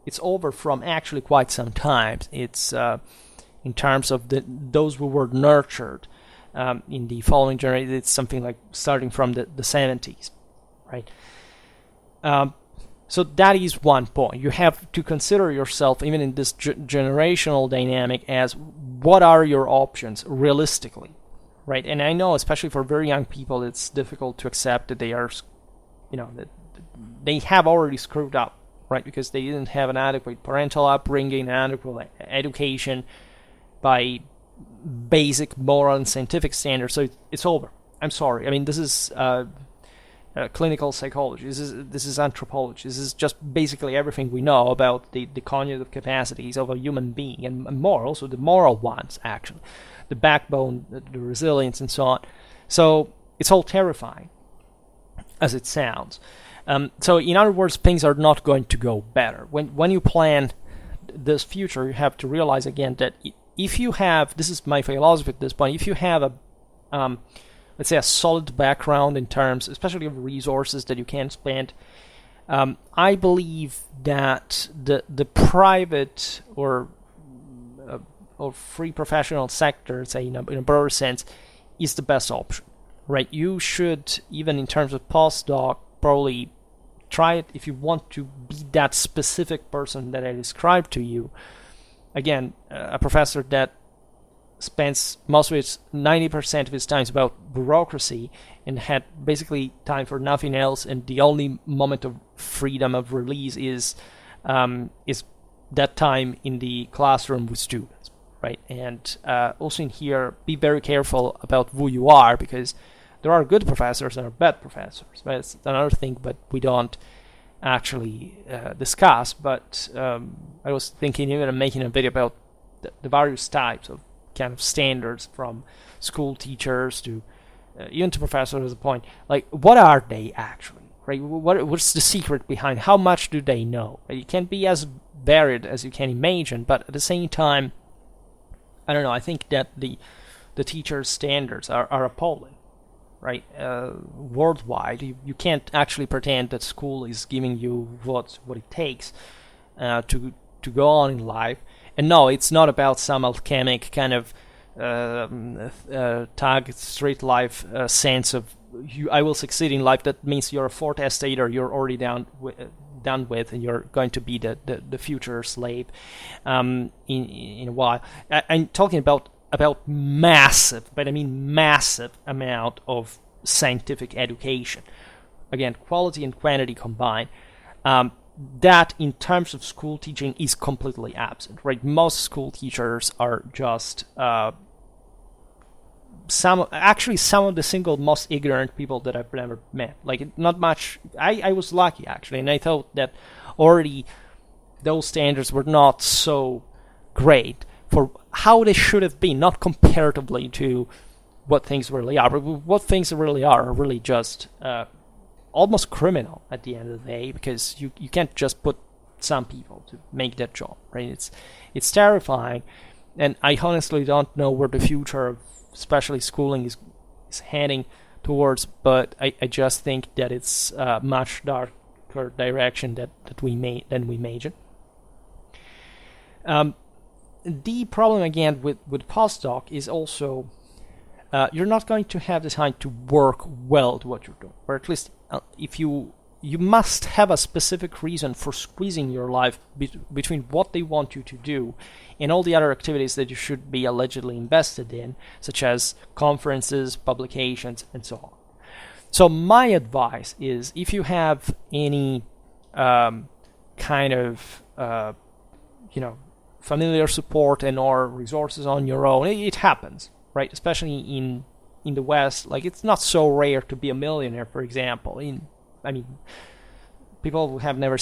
It's over from actually quite some time. It's in terms of those who were nurtured in the following generation. It's something like starting from the 70s, right? So that is one point. You have to consider yourself, even in this generational dynamic, as what are your options realistically, right? And I know, especially for very young people, it's difficult to accept that they are, that they have already screwed up, right? Because they didn't have an adequate parental upbringing, an adequate education by basic moral and scientific standards. So it's over. I'm sorry. I mean, this is clinical psychology. This is anthropology. This is just basically everything we know about the cognitive capacities of a human being, and more also the moral ones, actually, the backbone, the resilience, and so on. So it's all terrifying, as it sounds. So in other words, things are not going to go better. When you plan this future, you have to realize again that if you have, this is my philosophy at this point, if you have a let's say a solid background in terms, especially of resources that you can spend, I believe that the private or free professional sector, say in a broader sense, is the best option, right? You should, even in terms of postdoc, probably try it if you want to be that specific person that I described to you. Again, a professor that spends most of its 90% of his time about bureaucracy and had basically time for nothing else, and the only moment of freedom of release is that time in the classroom with students, right? And also in here, be very careful about who you are, because there are good professors and there are bad professors. That's another thing, but we don't actually discuss. But I was thinking even of making a video about the various types of kind of standards, from school teachers to even to professors at the point. Like, what are they actually, right? What's the secret behind? How much do they know? It can't be as varied as you can imagine, but at the same time, I don't know, I think that the teachers' standards are appalling, right? Worldwide, you can't actually pretend that school is giving you what it takes to go on in life. And no, it's not about some alchemic kind of tag straight life sense of I will succeed in life. That means you're a fourth estate, or you're already done with, and you're going to be the future slave in a while. I'm talking about massive, but I mean massive amount of scientific education. Again, quality and quantity combined. That in terms of school teaching is completely absent, right? Most school teachers are just some of the single most ignorant people that I've ever met. Like, not much. I was lucky, actually, and I thought that already those standards were not so great for how they should have been, not comparatively to what things really are. But what things really are really just almost criminal at the end of the day, because you can't just put some people to make that job, right? It's terrifying, and I honestly don't know where the future of especially schooling is heading towards, but I just think that it's a much darker direction than we imagine. The problem again with postdoc is also you're not going to have the time to work well to what you're doing, or at least if you must have a specific reason for squeezing your life between what they want you to do and all the other activities that you should be allegedly invested in, such as conferences, publications, and so on. So my advice is, if you have any kind of familiar support and or resources on your own, it happens, right? Especially in the West, like, it's not so rare to be a millionaire, for example. People who have never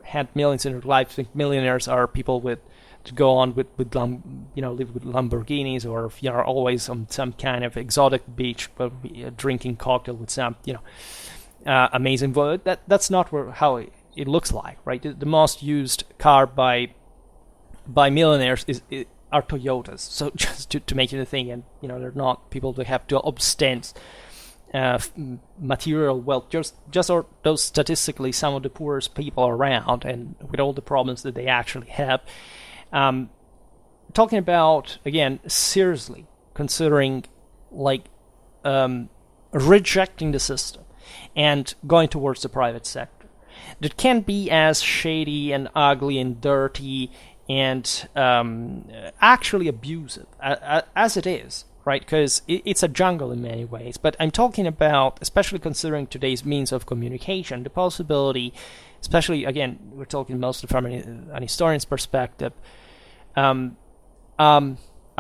had millions in their life think millionaires are people live with Lamborghinis, or if you're always on some kind of exotic beach, but drinking cocktail with some amazing. That's not how it looks like, right? The most used car by millionaires are Toyotas. So just to make it a thing, and they're not people that have to ostent material wealth. Just are those statistically some of the poorest people around, and with all the problems that they actually have. Talking about, again, seriously considering rejecting the system and going towards the private sector that can be as shady and ugly and dirty and actually abusive as it is, right? Because it's a jungle in many ways. But I'm talking about, especially considering today's means of communication, the possibility, especially, again, we're talking mostly from an historian's perspective, a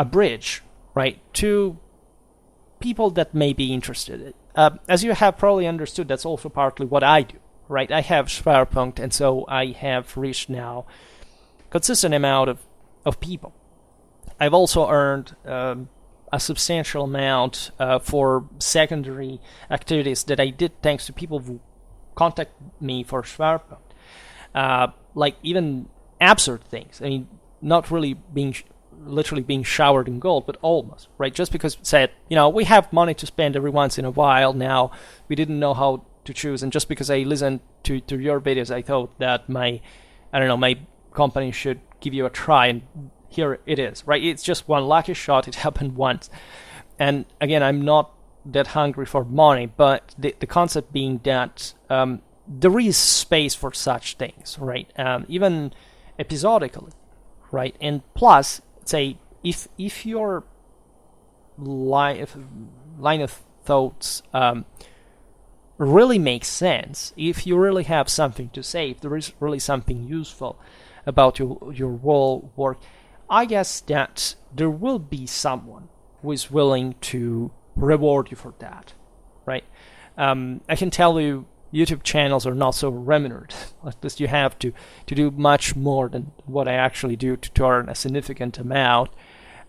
bridge, right, to people that may be interested. As you have probably understood, that's also partly what I do, right? I have Schwerpunkt, and so I have reached now consistent amount of people. I've also earned a substantial amount for secondary activities that I did thanks to people who contact me for Schwerpunkt. Like even absurd things. I mean, not really literally being showered in gold, but almost, right? Just because it said, we have money to spend every once in a while now, we didn't know how to choose, and just because I listened to your videos, I thought that my company should give you a try, and here it is, right? It's just one lucky shot. It happened once. And again, I'm not that hungry for money, but the concept being that there is space for such things, right? Even episodically, right? And plus, say, if your line of thoughts really makes sense, if you really have something to say, if there is really something useful about your whole work, I guess that there will be someone who is willing to reward you for that, right? I can tell you, YouTube channels are not so remunerative. At least you have to do much more than what I actually do to earn a significant amount.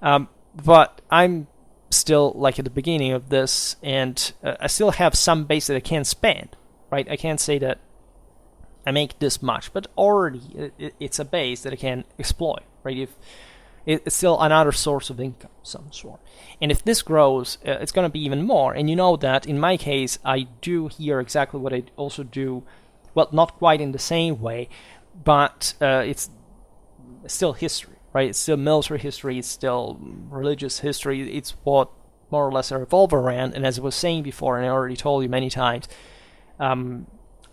But I'm still like at the beginning of this, and I still have some base that I can spend, right? I can't say that I make this much, but already it's a base that I can exploit, right? If it's still another source of income of some sort. And if this grows, it's going to be even more. And you know that in my case, I do here exactly what I also do, well, not quite in the same way, but it's still history, right? It's still military history, it's still religious history, it's what more or less I revolve around. And as I was saying before, and I already told you many times,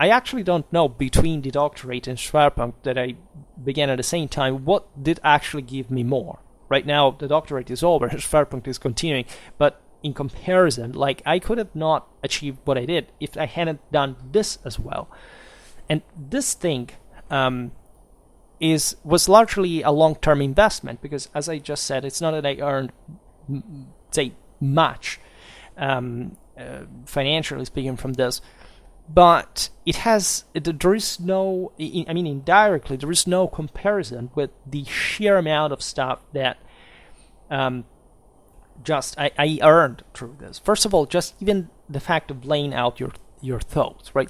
I actually don't know, between the doctorate and Schwerpunkt that I began at the same time, what did actually give me more. Right now, the doctorate is over, Schwerpunkt is continuing, but in comparison, like, I could have not achieved what I did if I hadn't done this as well. And this thing was largely a long-term investment, because, as I just said, it's not that I earned say much, financially speaking, from this. But there is no, I mean, indirectly, there is no comparison with the sheer amount of stuff that I earned through this. First of all, just even the fact of laying out your thoughts, right?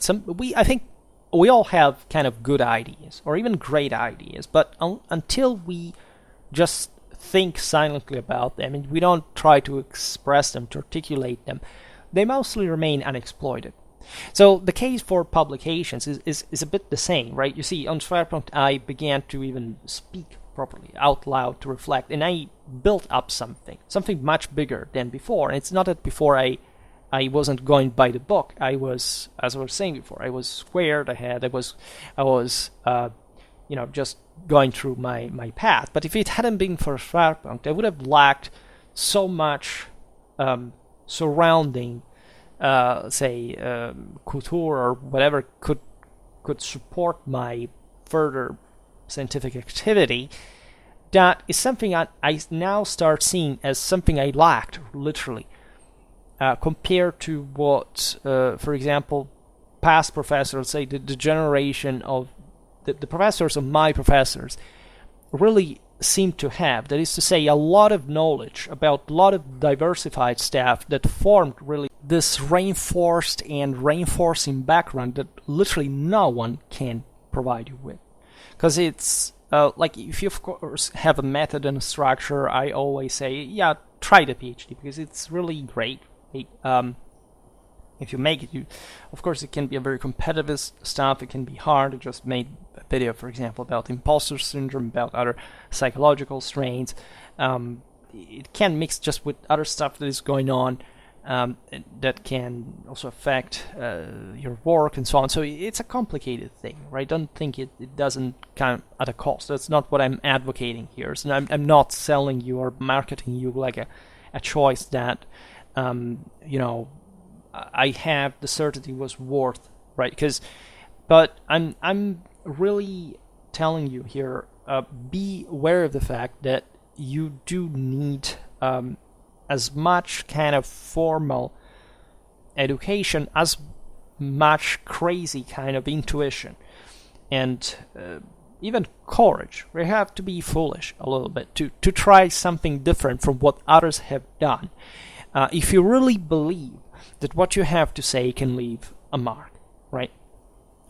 I think we all have kind of good ideas or even great ideas, but until we just think silently about them and we don't try to express them, to articulate them, they mostly remain unexploited. So the case for publications is a bit the same, right? You see, on Schwerpunkt, I began to even speak properly, out loud, to reflect, and I built up something much bigger than before. And it's not that before I wasn't going by the book. I was, as I was saying before, I was squared ahead. I was just going through my path. But if it hadn't been for Schwerpunkt, I would have lacked so much surrounding, couture or whatever could support my further scientific activity. That is something I now start seeing as something I lacked, literally, compared to what, for example, past professors, say the generation of the professors of my professors, really seem to have. That is to say, a lot of knowledge about a lot of diversified stuff that formed really this reinforced and reinforcing background that literally no one can provide you with. Because it's like, if you of course have a method and a structure, I always say, yeah, try the PhD because it's really great. If you make it, of course, it can be a very competitive stuff. It can be hard. I just made a video, for example, about imposter syndrome, about other psychological strains. It can mix just with other stuff that is going on that can also affect your work and so on. So it's a complicated thing, right? Don't think it doesn't come at a cost. That's not what I'm advocating here. So I'm not selling you or marketing you like a choice that I have the certainty was worth, right? But I'm really telling you here, be aware of the fact that you do need as much kind of formal education, as much crazy kind of intuition, and even courage. We have to be foolish a little bit to try something different from what others have done. If you really believe that what you have to say can leave a mark, right?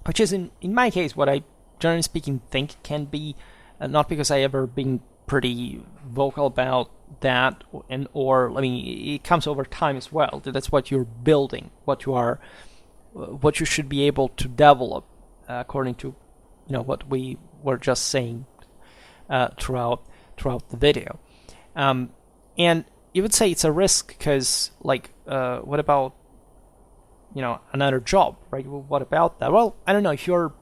Which is, in my case, what I, generally speaking, think can be, not because I ever been pretty vocal about that, it comes over time as well. That's what you're building, what you should be able to develop, according to, what we were just saying throughout the video. And you would say it's a risk because, what about, another job, right? Well, what about that? Well, I don't know, if you're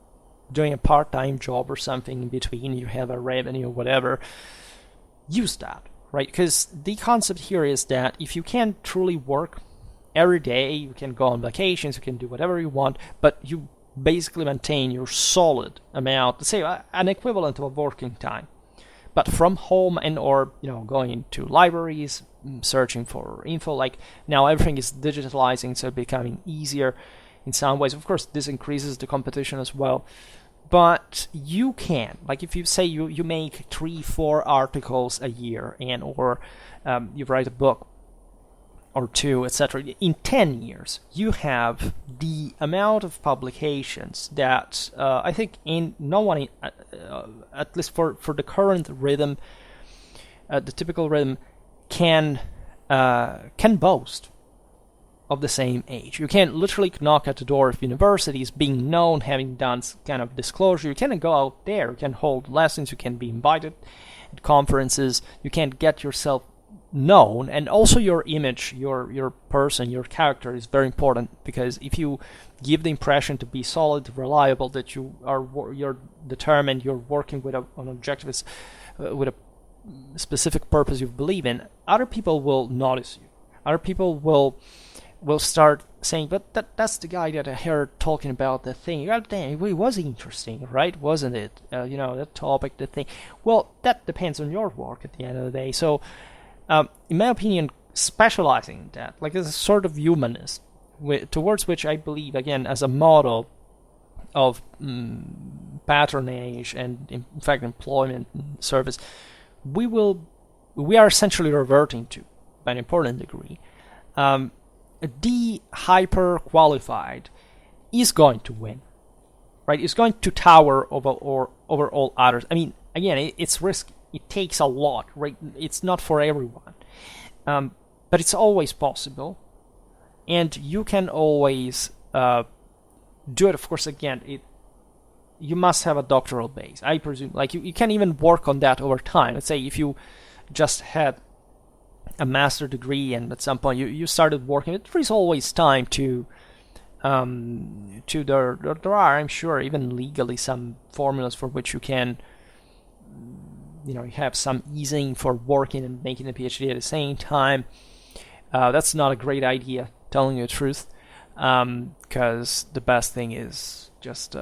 doing a part-time job or something in between, you have a revenue or whatever, use that, right? Because the concept here is that if you can truly work every day, you can go on vacations, you can do whatever you want, but you basically maintain your solid amount, let's say an equivalent of a working time, but from home and or going to libraries, searching for info. Like now everything is digitalizing, so becoming easier in some ways. Of course, this increases the competition as well. But you can, like if you say you make 3-4 articles a year or you write a book or two, etc. In 10 years, you have the amount of publications that I think no one, at least for the current rhythm, the typical rhythm, can boast of the same age. You can literally knock at the door of universities, being known, having done kind of disclosure. You can go out there, you can hold lessons, you can be invited at conferences, you can get yourself known, and also your image, your person, your character is very important, because if you give the impression to be solid, reliable, that you're determined, you're working with an objective, with a specific purpose you believe in, other people will notice you. Other people will start saying, but that's the guy that I heard talking about the thing. It was interesting, right? Wasn't it? That topic, the thing. Well, that depends on your work at the end of the day. So, in my opinion, specializing in that, like as a sort of humanist, towards which I believe, again, as a model of patronage and, in fact, employment and service, we are essentially reverting to, by an important degree. The hyper qualified is going to win, right? It's going to tower over all others. I mean, again, it's risky. It takes a lot, right? It's not for everyone, but it's always possible, and you can always do it. Of course, again, you must have a doctoral base, I presume. Like you can even work on that over time. Let's say if you just had a master degree and at some point you started working, there is always time to there are, I'm sure, even legally some formulas for which you can, you have some easing for working and making a PhD at the same time. That's not a great idea, telling you the truth, because the best thing is just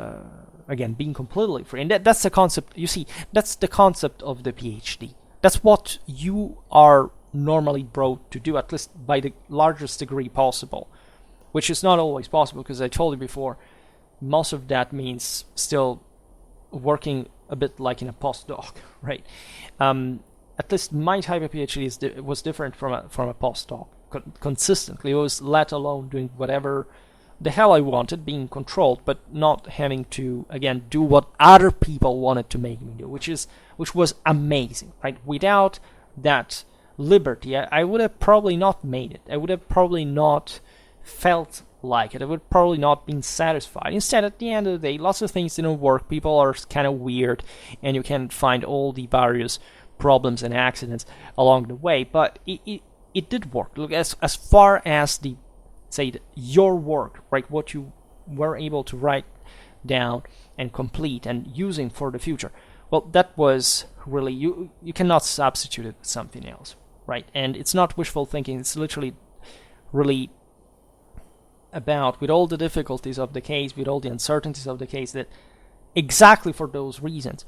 again being completely free. And that's the concept. You see, that's the concept of the PhD. That's what you are normally brought to do, at least by the largest degree possible, which is not always possible, because I told you before, most of that means still working a bit like in a postdoc, right? At least my type of PhD was different from a postdoc consistently. It was let alone doing whatever the hell I wanted, being controlled, but not having to, again, do what other people wanted to make me do, which was amazing, right? Without that liberty, I would have probably not made it. I would have probably not felt like it. I would probably not been satisfied. Instead, at the end of the day, lots of things didn't work. People are kind of weird, and you can find all the various problems and accidents along the way. But it did work. Look, as far as your work, right, what you were able to write down and complete and using for the future, well, that was really, you cannot substitute it with something else, right? And it's not wishful thinking. It's literally really about, with all the difficulties of the case, with all the uncertainties of the case, that exactly for those reasons,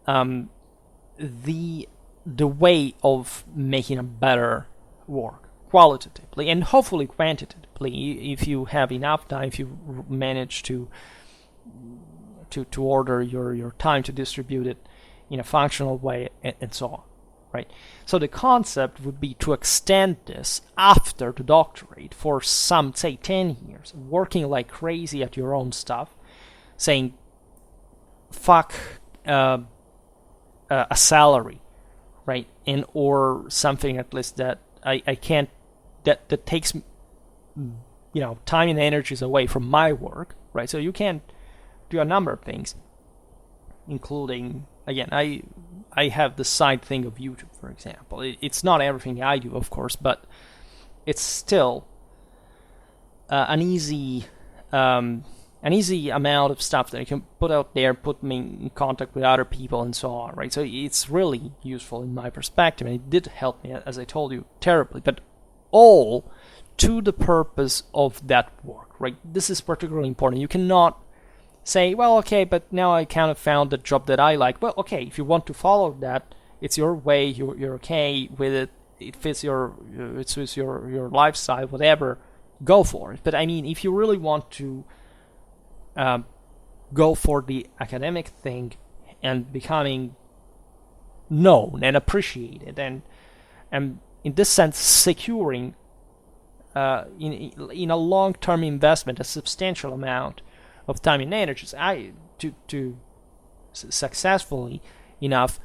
the way of making a better work, qualitatively and hopefully quantitatively, if you have enough time, if you manage to order your time, to distribute it in a functional way, and so on, right? So the concept would be to extend this after the doctorate for some, say, 10 years, working like crazy at your own stuff, saying, fuck a salary, right? And or something at least that I can't, that takes, time and energies away from my work, right? So you can do a number of things, including, again, I have the side thing of YouTube, for example. It's not everything I do, of course, but it's still an easy amount of stuff that I can put out there, put me in contact with other people, and so on, right? So it's really useful in my perspective, and it did help me, as I told you, terribly, but all to the purpose of that work, right? This is particularly important. You cannot say, well, okay, but now I kind of found the job that I like. Well, okay, if you want to follow that, it's your way, you're okay with it, it fits your lifestyle, whatever, go for it. But I mean, if you really want to go for the academic thing and becoming known and appreciated, and in this sense securing in a long-term investment a substantial amount of time and energies, to successfully enough,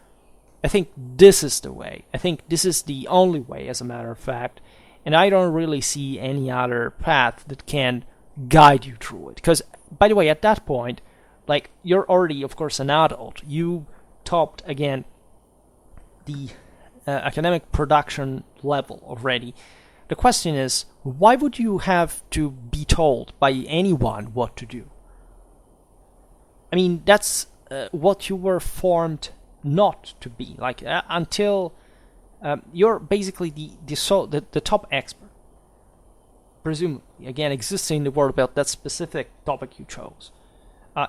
I think this is the way. I think this is the only way, as a matter of fact, and I don't really see any other path that can guide you through it. Because, by the way, at that point, like, you're already, of course, an adult. You topped, again, the academic production level already. The question is, why would you have to be told by anyone what to do? I mean, that's what you were formed not to be. Like, until you're basically the top expert, presumably, again, existing in the world about that specific topic you chose.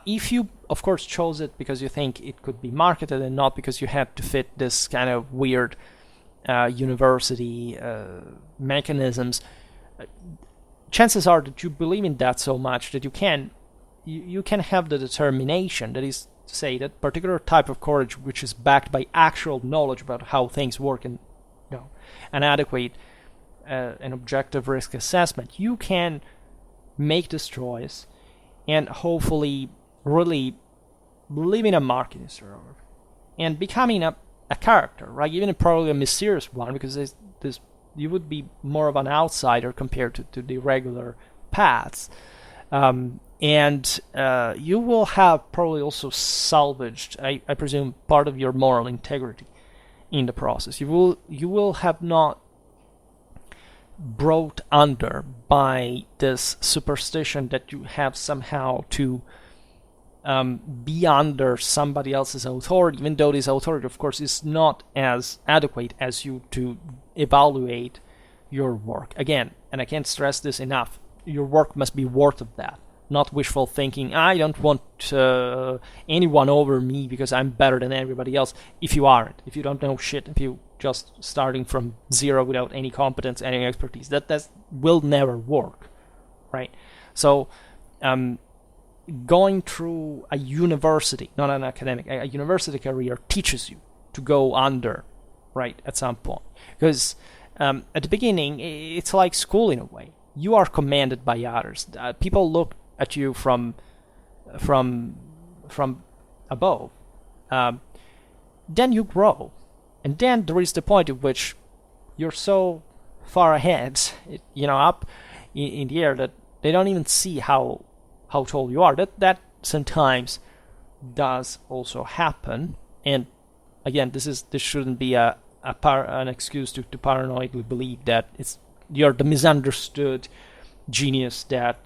If you, of course, chose it because you think it could be marketed and not because you had to fit this kind of weird university mechanisms, chances are that you believe in that so much that you can have the determination, that is to say, that particular type of courage which is backed by actual knowledge about how things work and an adequate and objective risk assessment. You can make this choice and hopefully really leaving a mark in historiography and becoming a character, right? Even probably a mysterious one, because this you would be more of an outsider compared to the regular paths. And you will have probably also salvaged, I presume, part of your moral integrity in the process. You will have not brought under by this superstition that you have somehow to be under somebody else's authority, even though this authority, of course, is not as adequate as you to evaluate your work. Again, and I can't stress this enough, your work must be worth of that, not wishful thinking. I don't want anyone over me because I'm better than everybody else. If you aren't, if you don't know shit, if you just starting from zero without any competence, any expertise, that will never work, right? So, going through a university, not an academic, a university career teaches you to go under, right, at some point. Because at the beginning, it's like school in a way. You are commanded by others. People look at you from above. Then you grow. And then there is the point at which you're so far ahead, up in the air, that they don't even see how tall you are. That sometimes does also happen. And again, this shouldn't be an excuse to paranoidly believe that you're the misunderstood genius that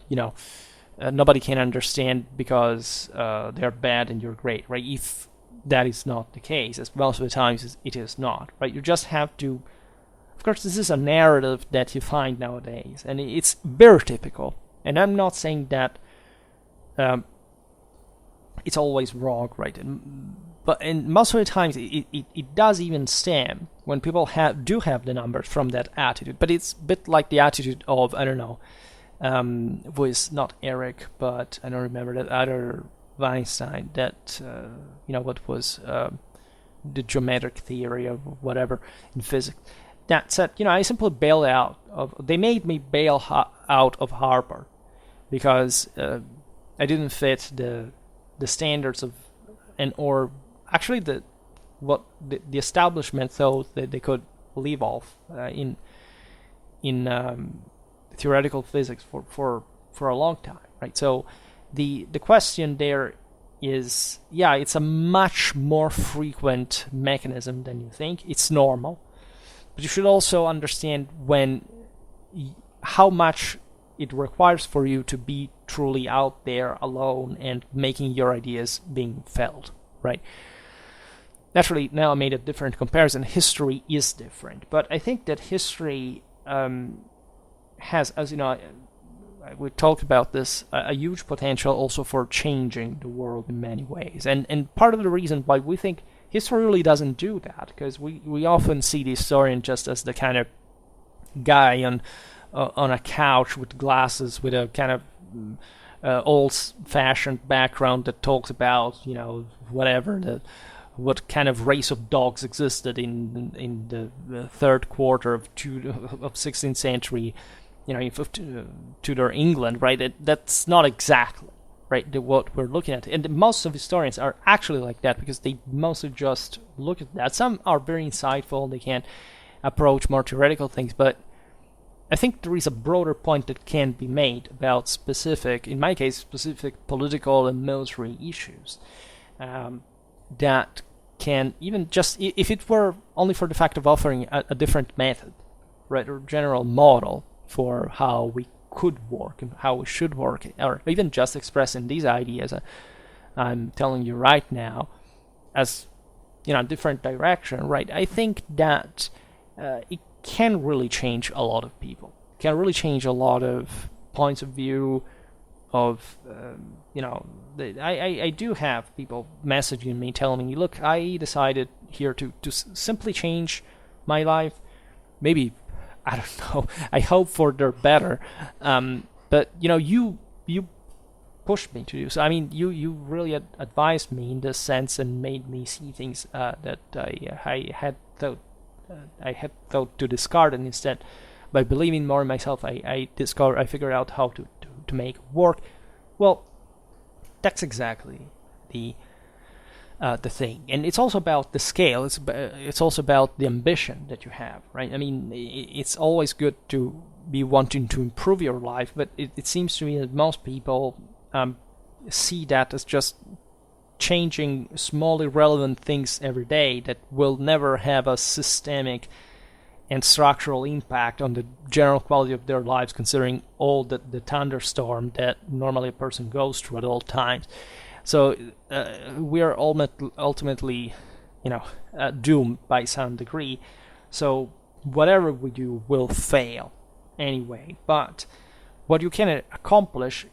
nobody can understand because they're bad and you're great, right? If that is not the case, as most of the times it is not, right? You just have to. Of course, this is a narrative that you find nowadays, and it's very typical. And I'm not saying that it's always wrong, right? But most of the times it does even stem when people do have the numbers from that attitude. But it's a bit like the attitude of, I don't know, was not Eric, but I don't remember that other Weinstein, that what was the geometric theory of whatever in physics, that said, I simply bailed out of. They made me bail out of Harvard because I didn't fit the standards of or actually the establishment thought that they could leave off in theoretical physics for a long time, right? So the question there is, it's a much more frequent mechanism than you think. It's normal, but you should also understand how much it requires for you to be truly out there alone and making your ideas being felt, right? Naturally, now I made a different comparison. History is different, but I think that history has, as we talked about this, a huge potential also for changing the world in many ways. And part of the reason why we think history really doesn't do that, because we often see the historian just as the kind of guy on a couch with glasses with a kind of old-fashioned background that talks about whatever what kind of race of dogs existed in the third quarter of 16th century, Tudor England, right? That's not exactly right what we're looking at, and most of historians are actually like that because they mostly just look at that. Some are very insightful; they can approach more theoretical things, but I think there is a broader point that can be made about specific, in my case, specific political and military issues that can even just, if it were only for the fact of offering a different method, right, or general model for how we could work and how we should work, or even just expressing these ideas I'm telling you right now as a different direction, right? I think that it can really change a lot of people, can really change a lot of points of view of, I do have people messaging me telling me, look, I decided here to simply change my life. Maybe, I don't know. I hope for the better. But you pushed me to do so. I mean, you really advised me in this sense and made me see things that I had thought to discard, and instead, by believing more in myself, I figured out how to make it work. Well, that's exactly the thing, and it's also about the scale. It's also about the ambition that you have, right? I mean, it's always good to be wanting to improve your life, but it seems to me that most people see that as just changing small irrelevant things every day that will never have a systemic and structural impact on the general quality of their lives, considering all the thunderstorm that normally a person goes through at all times. So we are ultimately, doomed by some degree. So whatever we do will fail anyway. But what you can accomplish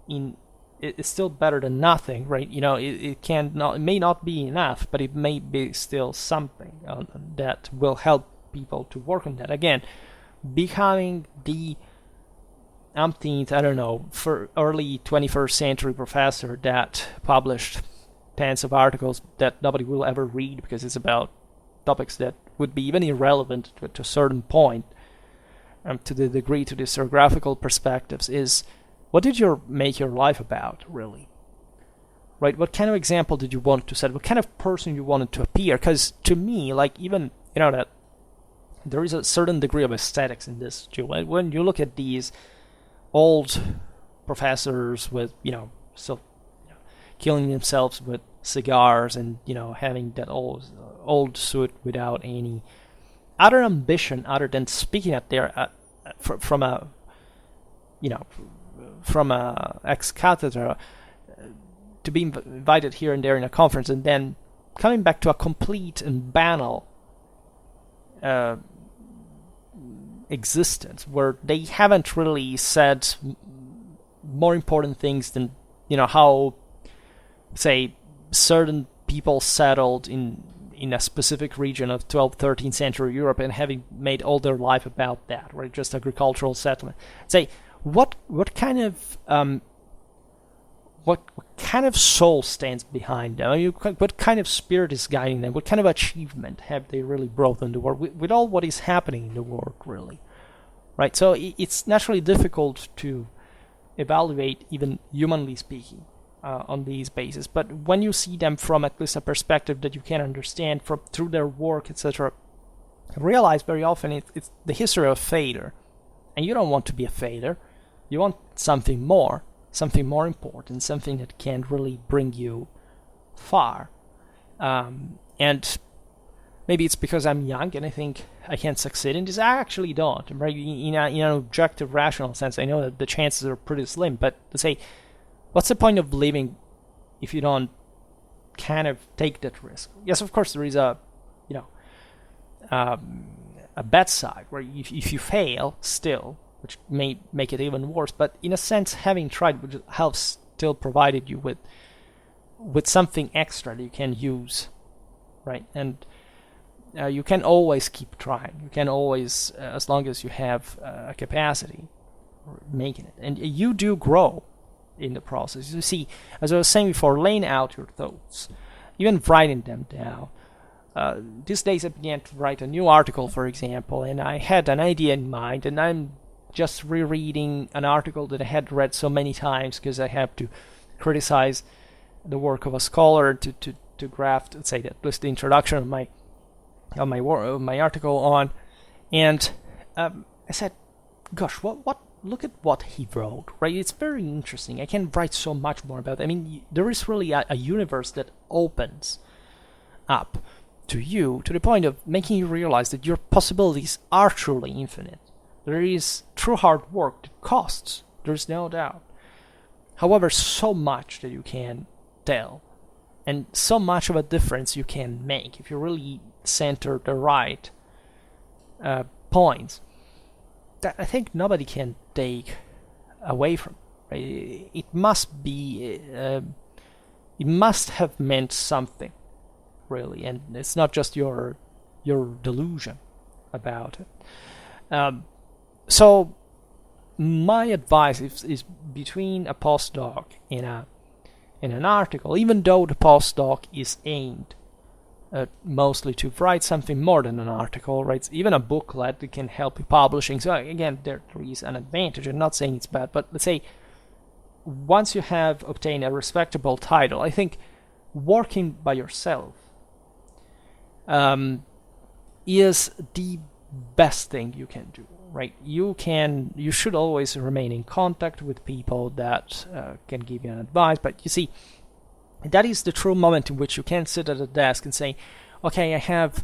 is still better than nothing, right? It may not be enough, but it may be still something that will help people to work on that. Again, becoming the umpteenth, for early 21st century professor that published tens of articles that nobody will ever read because it's about topics that would be even irrelevant to a certain point, to the degree, to the historiographical perspectives, is what did you make your life about, really? Right? What kind of example did you want to set? What kind of person you wanted to appear? Because to me, even, that there is a certain degree of aesthetics in this too. When you look at these old professors with, still killing themselves with cigars and, having that old suit without any other ambition other than speaking at their from a ex cathedra, to be invited here and there in a conference, and then coming back to a complete and banal existence where they haven't really said more important things than how, say, certain people settled in a specific region of 12th, 13th century Europe and having made all their life about that, right? Just agricultural settlement. Say, what kind of what kind of soul stands behind them? What kind of spirit is guiding them? What kind of achievement have they really brought in the world with all what is happening in the world, really? Right? So it's naturally difficult to evaluate, even humanly speaking, on these bases. But when you see them from at least a perspective that you can understand through their work, etc., realize very often it's the history of a failure. And you don't want to be a failure. You want something more important, something that can really bring you far. And maybe it's because I'm young and I think I can succeed in this. I actually don't. Right? In an objective, rational sense, I know that the chances are pretty slim. But to say, what's the point of living if you don't kind of take that risk? Yes, of course, there is a bad side where if you fail still, which may make it even worse, but in a sense, having tried would have still provided you with something extra that you can use, right? And you can always keep trying. You can always, as long as you have a capacity, making it. And you do grow in the process. You see, as I was saying before, laying out your thoughts, even writing them down. These days I began to write a new article, for example, and I had an idea in mind, and I'm just rereading an article that I had read so many times because I have to criticize the work of a scholar to graft, let's say, at least the introduction of my article on. And I said, gosh, look at what he wrote, right? It's very interesting. I can write so much more about it. I mean, there is really a universe that opens up to you to the point of making you realize that your possibilities are truly infinite. There is true hard work that costs, there's no doubt. However, so much that you can tell, and so much of a difference you can make if you really center the right points that I think nobody can take away from. Right? It must be, it must have meant something, really, and it's not just your delusion. about it. So my advice is between a postdoc in an article, even though the postdoc is aimed mostly to write something more than an article, right? Even a booklet that can help you publishing. So again, there is an advantage. I'm not saying it's bad, but let's say once you have obtained a respectable title, I think working by yourself is the best thing you can do, right? You should always remain in contact with people that can give you an advice, but you see, that is the true moment in which you can sit at a desk and say, okay, I have,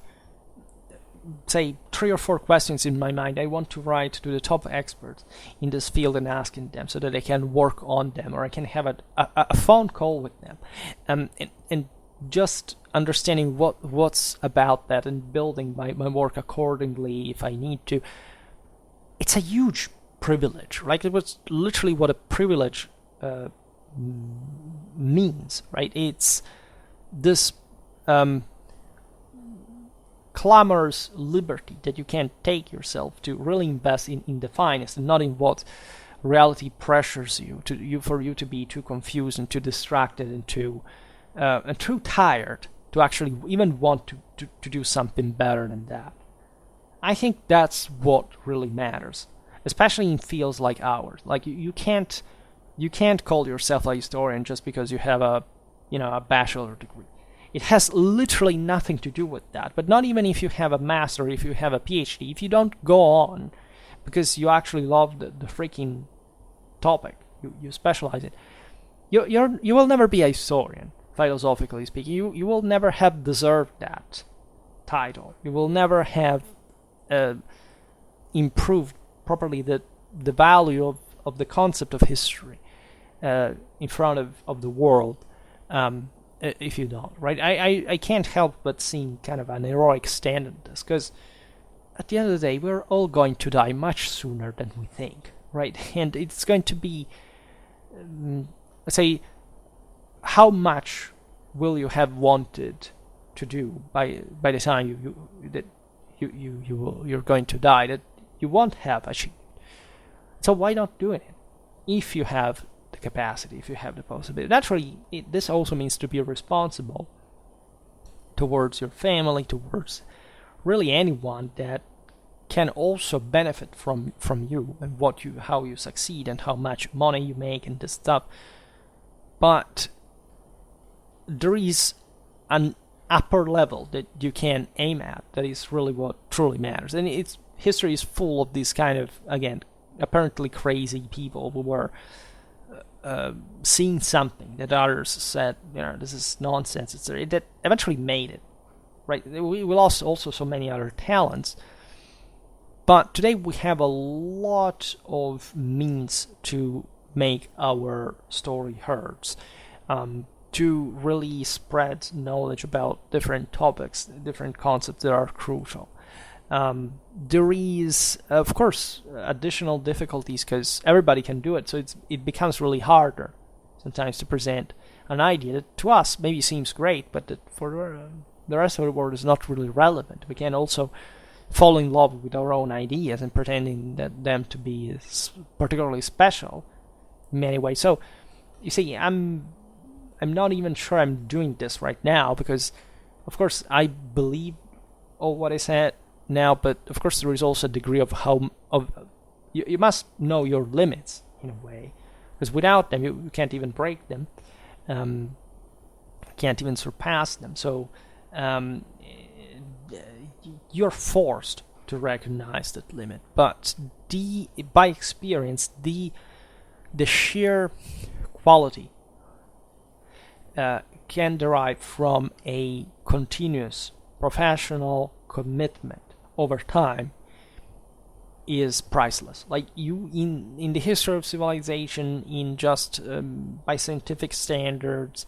say, 3 or 4 questions in my mind. I want to write to the top experts in this field and asking them so that I can work on them, or I can have a phone call with them, and just understanding what's about that and building my work accordingly if I need to. It's a huge privilege, right? It was literally what a privilege means, right? It's this clamorous liberty that you can take yourself to really invest in the finest and not in what reality pressures for you to be too confused and too distracted and too tired to actually even want to do something better than that. I think that's what really matters, especially in fields like ours. Like you can't call yourself a historian just because you have a bachelor degree. It has literally nothing to do with that. But not even if you have a master, if you have a PhD, if you don't go on because you actually love the freaking topic you specialize in, you will never be a historian, philosophically speaking. You will never have deserved that title. You will never have improved properly the value of the concept of history in front of the world if you don't, right? I can't help but seeing kind of an heroic stand in this, because at the end of the day, we're all going to die much sooner than we think, right? And it's going to be, let's say, how much will you have wanted to do by the time you're going to die that you won't have achieved. So why not do it if you have the capacity, if you have the possibility? Naturally, this also means to be responsible towards your family, towards really anyone that can also benefit from you and how you succeed and how much money you make and this stuff. But there is an upper level that you can aim at that is really what truly matters. And history is full of these kind of, again, apparently crazy people who were seeing something that others said, this is nonsense, that eventually made it, right? We lost also so many other talents, but today we have a lot of means to make our story heard, to really spread knowledge about different topics, different concepts that are crucial. There is, of course, additional difficulties because everybody can do it, so it becomes really harder sometimes to present an idea that to us maybe seems great, but that for the rest of the world is not really relevant. We can also fall in love with our own ideas and pretending that them to be particularly special in many ways. So, you see, I'm not even sure I'm doing this right now because, of course, I believe all what I said now, but of course there is also a degree of you must know your limits in a way, because without them you can't even break them, can't even surpass them. So you're forced to recognize that limit. But by experience, the sheer quality can derive from a continuous professional commitment over time is priceless. Like you in the history of civilization, in just by scientific standards,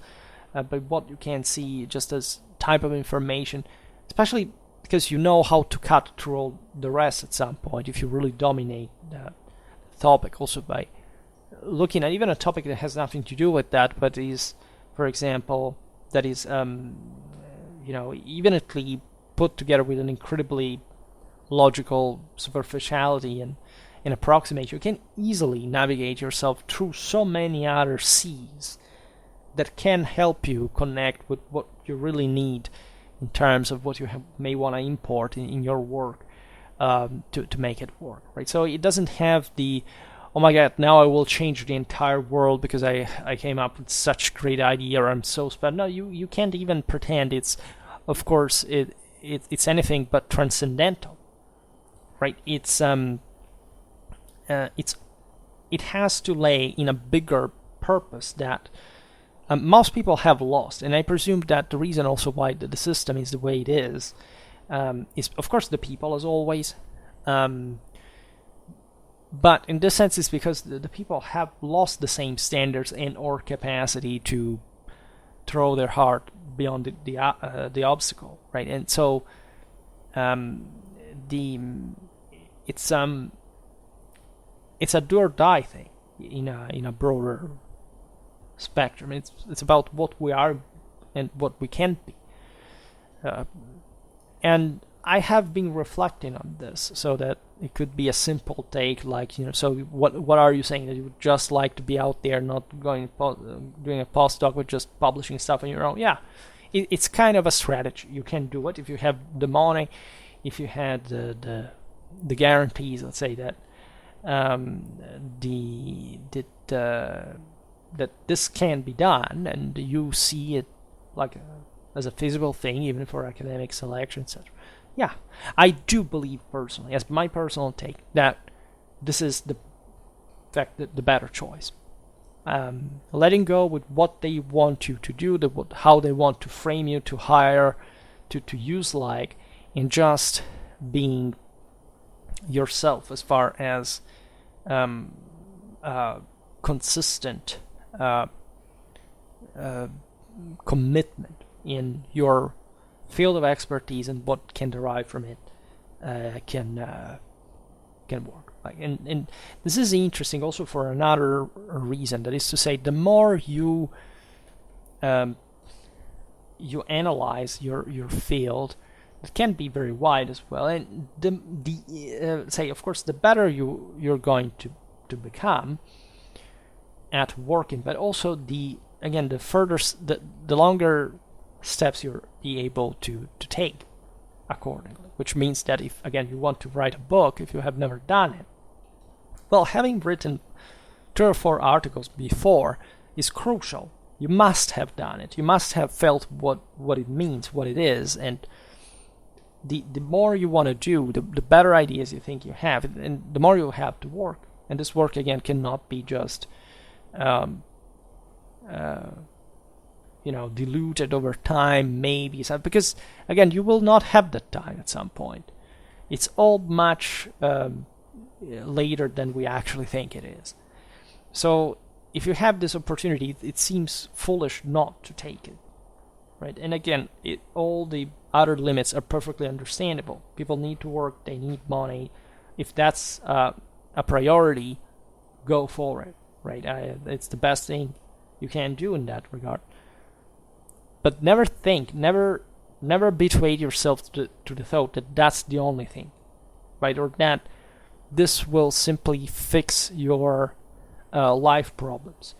by what you can see just as type of information, especially because you know how to cut through all the rest at some point if you really dominate the topic. Also by looking at even a topic that has nothing to do with that, but is, for example, that is evenly put together with an incredibly logical superficiality and approximate, you can easily navigate yourself through so many other seas that can help you connect with what you really need in terms of what you may want to import in your work, to make it work, right? So it doesn't have the, oh my god, now I will change the entire world because I came up with such great idea, or I'm so special. No, you can't even pretend it's, of course, it's anything but transcendental, right? It has to lay in a bigger purpose that most people have lost, and I presume that the reason also why the system is the way it is of course the people, as always, but in this sense it's because the people have lost the same standards and or capacity to throw their heart beyond the obstacle, right? And so it's a do or die thing in a broader spectrum. It's about what we are and what we can be. And I have been reflecting on this, so that it could be a simple take, like, so what are you saying, that you would just like to be out there, not doing a postdoc with just publishing stuff on your own? Yeah, it's kind of a strategy. You can do it if you have the money, if you had the guarantees. Let's say that that this can be done, and you see it like as a feasible thing, even for academic selection, etc. Yeah, I do believe personally, as my personal take, that this is the better choice. Letting go with what they want you to do, how they want to frame you, to hire, to use, like, and just being yourself as far as consistent commitment in your field of expertise and what can derive from it can work. Like, and this is interesting also for another reason. That is to say, the more you analyze your field, it can be very wide as well. And say, of course, the better you're going to become at working, but also the longer steps you'll be able to take accordingly, which means that if, again, you want to write a book, if you have never done it, well, having written 3 or 4 articles before is crucial. You must have done it. You must have felt what it means, what it is, and the more you want to do, the better ideas you think you have, and the more you have to work. And this work, again, cannot be just diluted over time, maybe, because, again, you will not have that time at some point. It's all much later than we actually think it is. So if you have this opportunity, it seems foolish not to take it, right? And again, all the other limits are perfectly understandable. People need to work, they need money. If that's a priority, go for it, right? It's the best thing you can do in that regard. But never betray yourself to the thought that that's the only thing, right? Or that this will simply fix your life problems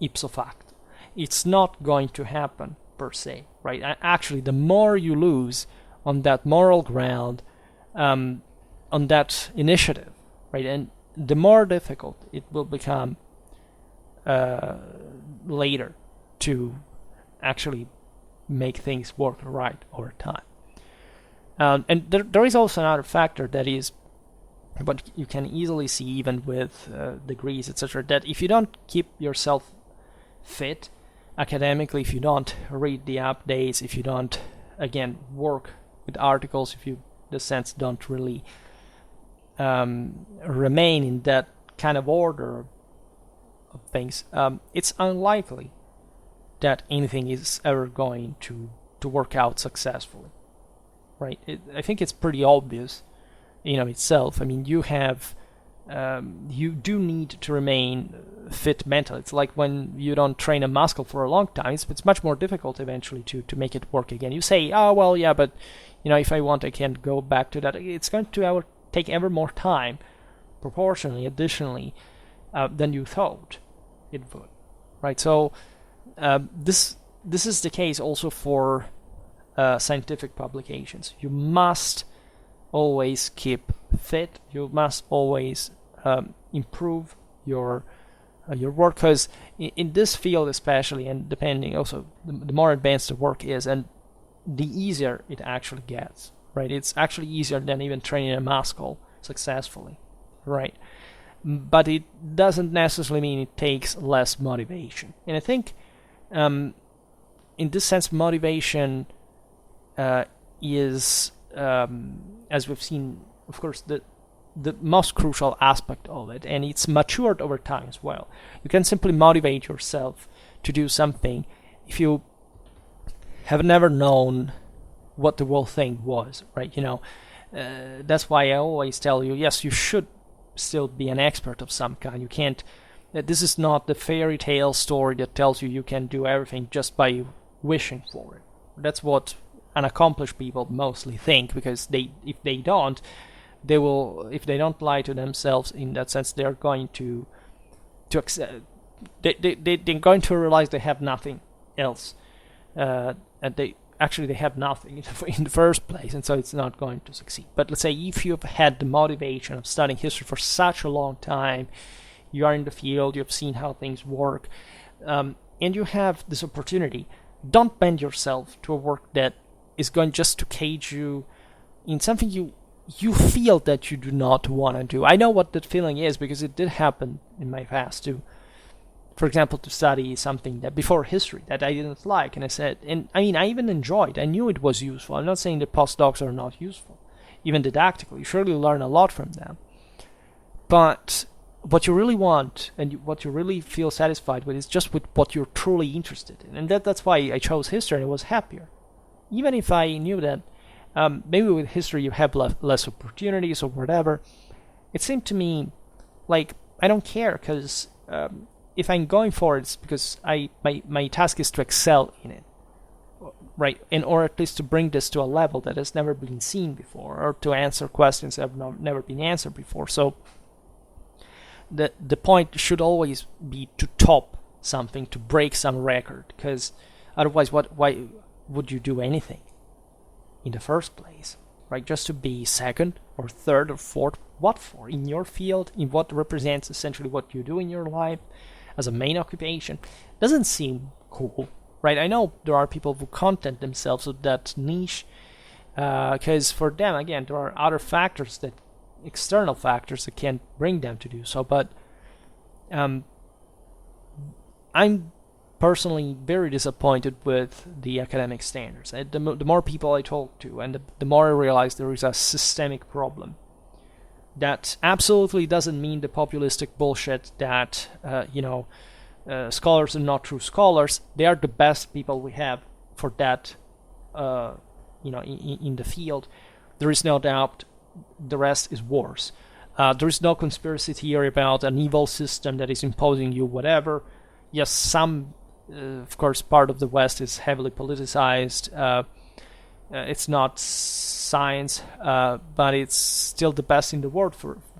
ipso facto. It's not going to happen per se, right? Actually, the more you lose on that moral ground, on that initiative, right, and the more difficult it will become later to actually make things work right over time. And there is also another factor that is, but you can easily see even with degrees, etc., that if you don't keep yourself fit academically, if you don't read the updates, if you don't, again, work with articles, if you, in the sense, don't really remain in that kind of order of things, it's unlikely that anything is ever going to work out successfully, right? I think it's pretty obvious itself. I mean, you do need to remain fit mentally. It's like when you don't train a muscle for a long time, it's much more difficult eventually to make it work again. You say, oh, well, yeah, but if I want, I can go back to that. It's going to take ever more time, proportionally, additionally, than you thought it would, right? So this is the case also for scientific publications. You must always keep fit. You must always improve your work, because in this field especially, and depending also, the more advanced the work is, and the easier it actually gets, right? It's actually easier than even training a muscle successfully, right? But it doesn't necessarily mean it takes less motivation. And I think in this sense, motivation is, as we've seen, of course, the most crucial aspect of it, and it's matured over time as well. You can simply motivate yourself to do something if you have never known what the whole thing was, right? That's why I always tell you, yes, you should still be an expert of some kind. You can't, this is not the fairy tale story that tells you can do everything just by wishing for it. That's what unaccomplished people mostly think, because if they don't lie to themselves in that sense, they're going to accept, they're going to realize they have nothing else, and they have nothing in the first place, and so it's not going to succeed. But let's say if you've had the motivation of studying history for such a long time, you are in the field, you've seen how things work, and you have this opportunity, don't bend yourself to a work that is going just to cage you in something you feel that you do not want to do. I know what that feeling is, because it did happen in my past too. For example, to study something that before history that I didn't like, and I said, and I mean, I even enjoyed, I knew it was useful. I'm not saying that postdocs are not useful, even didactically. You surely learn a lot from them. But what you really want and what you really feel satisfied with is just with what you're truly interested in. And that's why I chose history, and I was happier. Even if I knew that maybe with history you have less opportunities or whatever, it seemed to me like I don't care, because if I'm going for it, it's because my task is to excel in it, right? Or at least to bring this to a level that has never been seen before, or to answer questions that have never been answered before. So the point should always be to top something, to break some record, because otherwise why would you do anything in the first place, right? Just to be second or third or fourth, what for? In your field, in what represents essentially what you do in your life as a main occupation, doesn't seem cool, right? I know there are people who content themselves with that niche, because for them, again, there are other factors, external factors that can bring them to do so, but I'm personally very disappointed with the academic standards. The more people I talk to, and the more I realize there is a systemic problem. That absolutely doesn't mean the populistic bullshit that scholars are not true scholars. They are the best people we have for that, in the field. There is no doubt. The rest is worse. There is no conspiracy theory about an evil system that is imposing you whatever. Yes, some, of course, part of the West is heavily politicized. It's not science, but it's still the best in the world,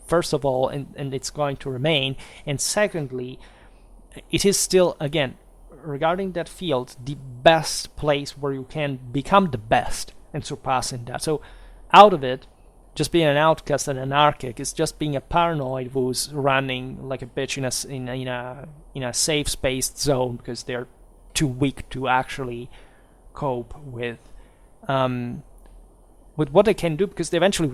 first of all, and it's going to remain. And secondly, it is still, again, regarding that field, the best place where you can become the best and surpassing that. So out of it, just being an outcast and an anarchic is just being a paranoid who's running like a bitch in a safe space zone because they're too weak to actually cope with what they can do, because they eventually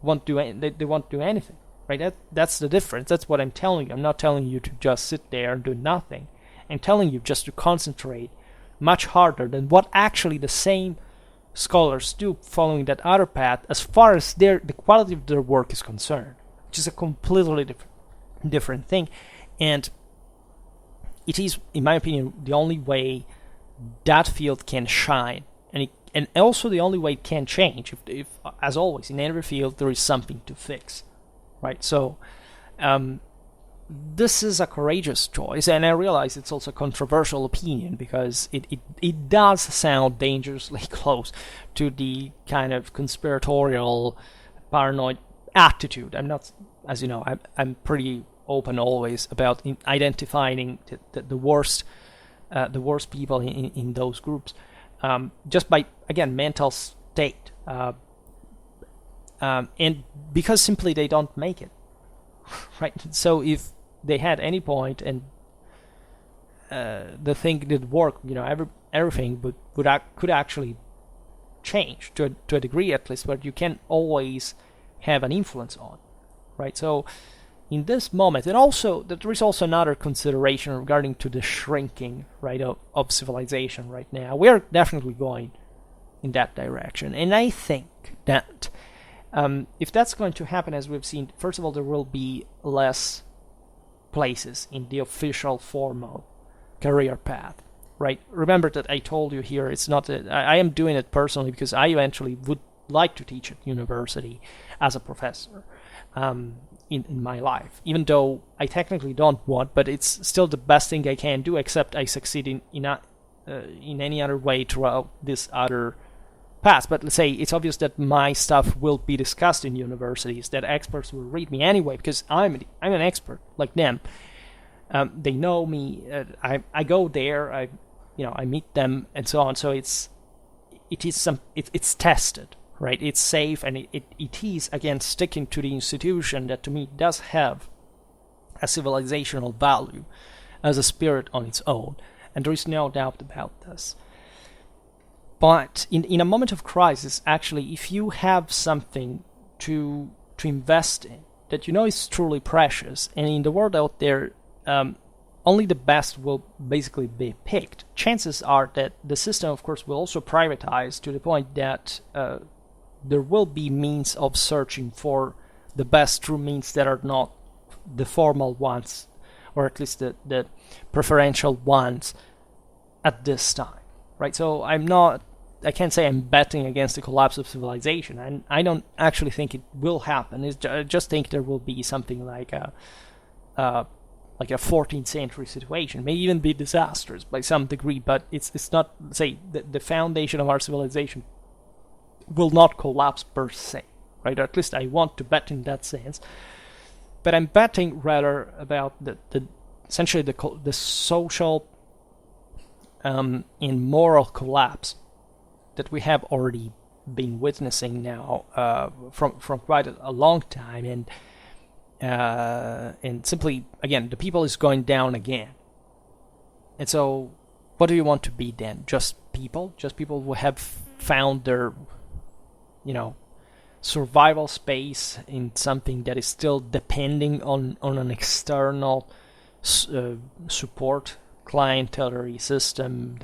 won't do anything, right? That's the difference. That's what I'm telling you. I'm not telling you to just sit there and do nothing. I'm telling you just to concentrate much harder than what actually the same scholars do following that other path, as far as the quality of their work is concerned, which is a completely different thing. And it is, in my opinion, the only way that field can shine, and also the only way it can change. If as always in every field there is something to fix, right? So this is a courageous choice, and I realize it's also a controversial opinion because it does sound dangerously close to the kind of conspiratorial, paranoid attitude. I'm not, as you know, I'm pretty open always about identifying the worst people in those groups, just by, again, mental state, and because simply they don't make it. Right. So if they had any point and the thing did work, everything could actually change to a degree at least, but you can always have an influence on, right? So in this moment, and also there is also another consideration regarding to the shrinking, right, of civilization right now. We are definitely going in that direction, and I think that if that's going to happen, as we've seen, first of all, there will be less places in the official formal career path, right? Remember that I told you here, it's not that I am doing it personally because I eventually would like to teach at university as a professor in my life, even though I technically don't want, but it's still the best thing I can do, except I succeed in any other way throughout this other path. But let's say it's obvious that my stuff will be discussed in universities, that experts will read me anyway, because I'm an expert like them. They know me. I go there. I meet them and so on. So it's tested, right? It's safe, and it is, again, sticking to the institution that to me does have a civilizational value as a spirit on its own, and there is no doubt about this. But in a moment of crisis, actually, if you have something to invest in that is truly precious, and in the world out there, only the best will basically be picked, chances are that the system, of course, will also privatize to the point that there will be means of searching for the best through means that are not the formal ones, or at least the preferential ones at this time. Right, so I can't say I'm betting against the collapse of civilization, and I don't actually think it will happen. I just think there will be something like a 14th century situation, may even be disastrous by some degree, but it's not, say, the foundation of our civilization will not collapse per se, right? Or at least I want to bet in that sense. But I'm betting rather about essentially the social and moral collapse that we have already been witnessing now from quite a long time, and simply, again, the people is going down again. And so, what do you want to be then? Just people who have found their survival space in something that is still depending on an external support clientelary system.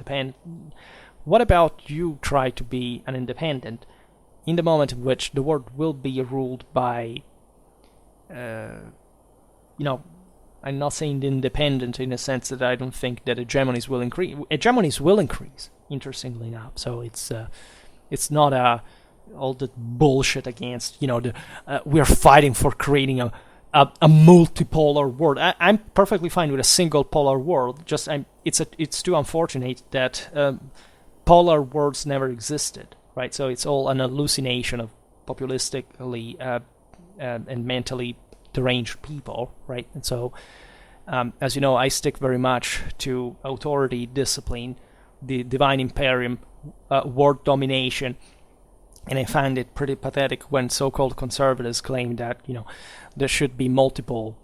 What about you try to be an independent in the moment in which the world will be ruled by I'm not saying the independent in a sense that I don't think that hegemonies will increase. Hegemonies will increase, interestingly enough. So it's not all the bullshit against we're fighting for creating a multipolar world. I'm perfectly fine with a single polar world. Just it's too unfortunate that polar worlds never existed, right? So it's all an hallucination of populistically and mentally deranged people, right? And so, as you know, I stick very much to authority, discipline, the divine imperium, world domination, and I find it pretty pathetic when so-called conservatives claim that there should be multiple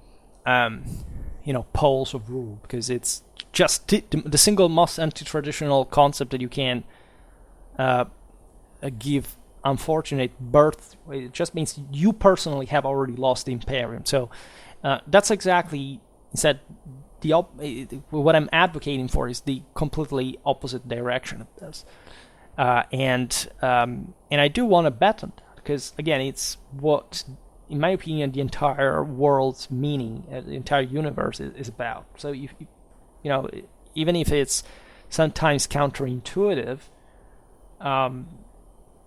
poles of rule, because it's just the single most anti-traditional concept that you can give unfortunate birth. It just means you personally have already lost the imperium. So that's exactly instead what I'm advocating for is the completely opposite direction of this. And I do want to bet on that, because again, it's what, in my opinion, the entire world's meaning, the entire universe is about. So even if it's sometimes counterintuitive,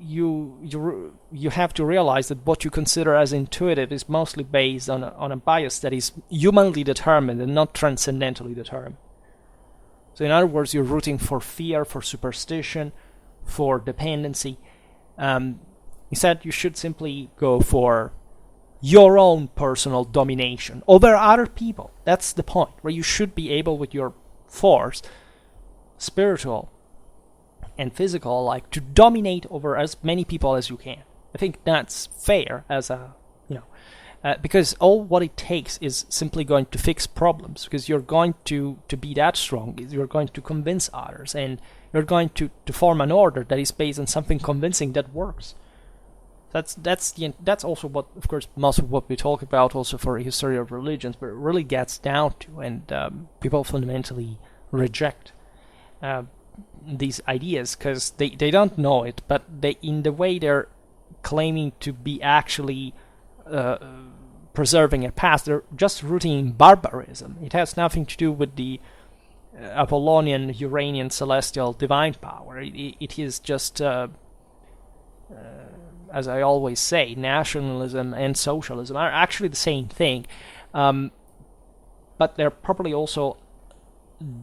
you have to realize that what you consider as intuitive is mostly based on a bias that is humanly determined and not transcendentally determined. So in other words, you're rooting for fear, for superstition, for dependency. Instead, you should simply go for your own personal domination over other people. That's the point, where you should be able, with your force, spiritual and physical alike, to dominate over as many people as you can. I think that's fair as a, because all what it takes is simply going to fix problems, because you're going to be that strong, you're going to convince others, and you're going to form an order that is based on something convincing that works. That's also what, of course, most of what we talk about also for a history of religions, but it really gets down to, and people fundamentally reject these ideas because they don't know it, but in the way they're claiming to be actually preserving a past, they're just rooting in barbarism. It has nothing to do with the Apollonian, Uranian, celestial, divine power. It is just, as I always say, nationalism and socialism are actually the same thing, but they're probably also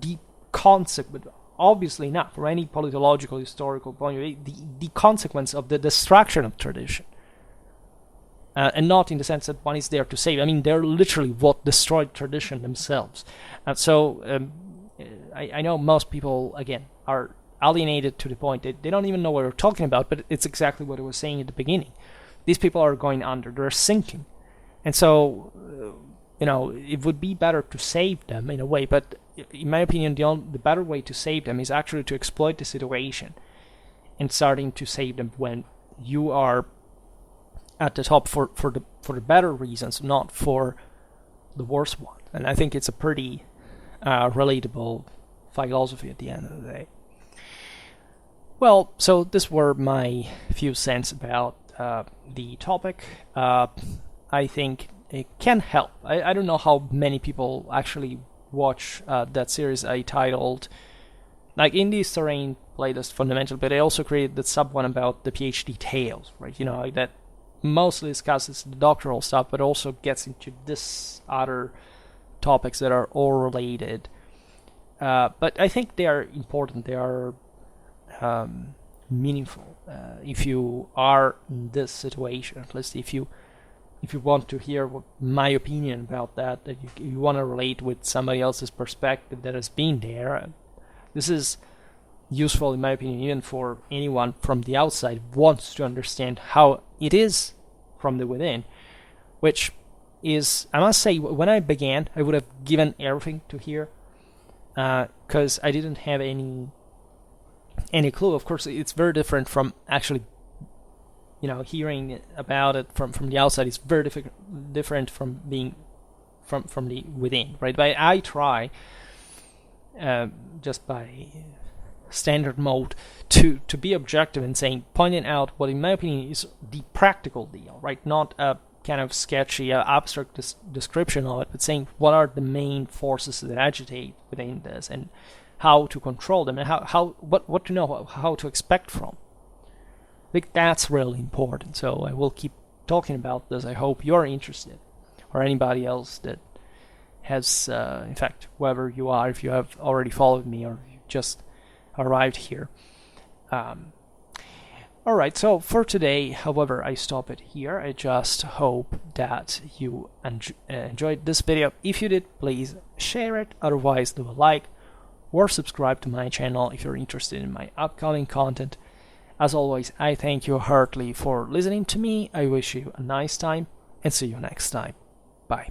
deep consequence. Obviously not, from any politological, historical point of view, the consequence of the destruction of tradition. And not in the sense that one is there to save. I mean, they're literally what destroyed tradition themselves. I know most people, again, are alienated to the point that they don't even know what we're talking about, but it's exactly what I was saying at the beginning. These people are going under, they're sinking. And so, it would be better to save them in a way, but in my opinion, the better way to save them is actually to exploit the situation and starting to save them when you are at the top for the better reasons, not for the worst one. And I think it's a pretty relatable philosophy at the end of the day. Well, so these were my few cents about the topic. I think it can help. I don't know how many people actually watch that series I titled, like, In This Terrain Playlist Fundamental, but I also created the sub one about the PhD tales, right? That mostly discusses the doctoral stuff, but also gets into this other topics that are all related. But I think they are important. They are meaningful. If you are in this situation, at least if you want to hear my opinion about that you want to relate with somebody else's perspective that has been there, this is useful in my opinion, even for anyone from the outside who wants to understand how it is from the within, which is, I must say, when I began, I would have given everything to hear, because I didn't have any clue. Of course, it's very different from actually, hearing about it from the outside. It's very different from being from the within, right? But I try, just by standard mode, to be objective and pointing out what, in my opinion, is the practical deal, right? Not a kind of sketchy, abstract description of it, but saying what are the main forces that agitate within this and how to control them and what to know, how to expect from. I think that's really important. So I will keep talking about this. I hope you're interested, or anybody else that has, in fact, whoever you are, if you have already followed me or you just arrived here. Alright, so for today, however, I stop it here. I just hope that you enjoyed this video. If you did, please share it. Otherwise, do a like or subscribe to my channel if you're interested in my upcoming content. As always, I thank you heartily for listening to me. I wish you a nice time and see you next time. Bye.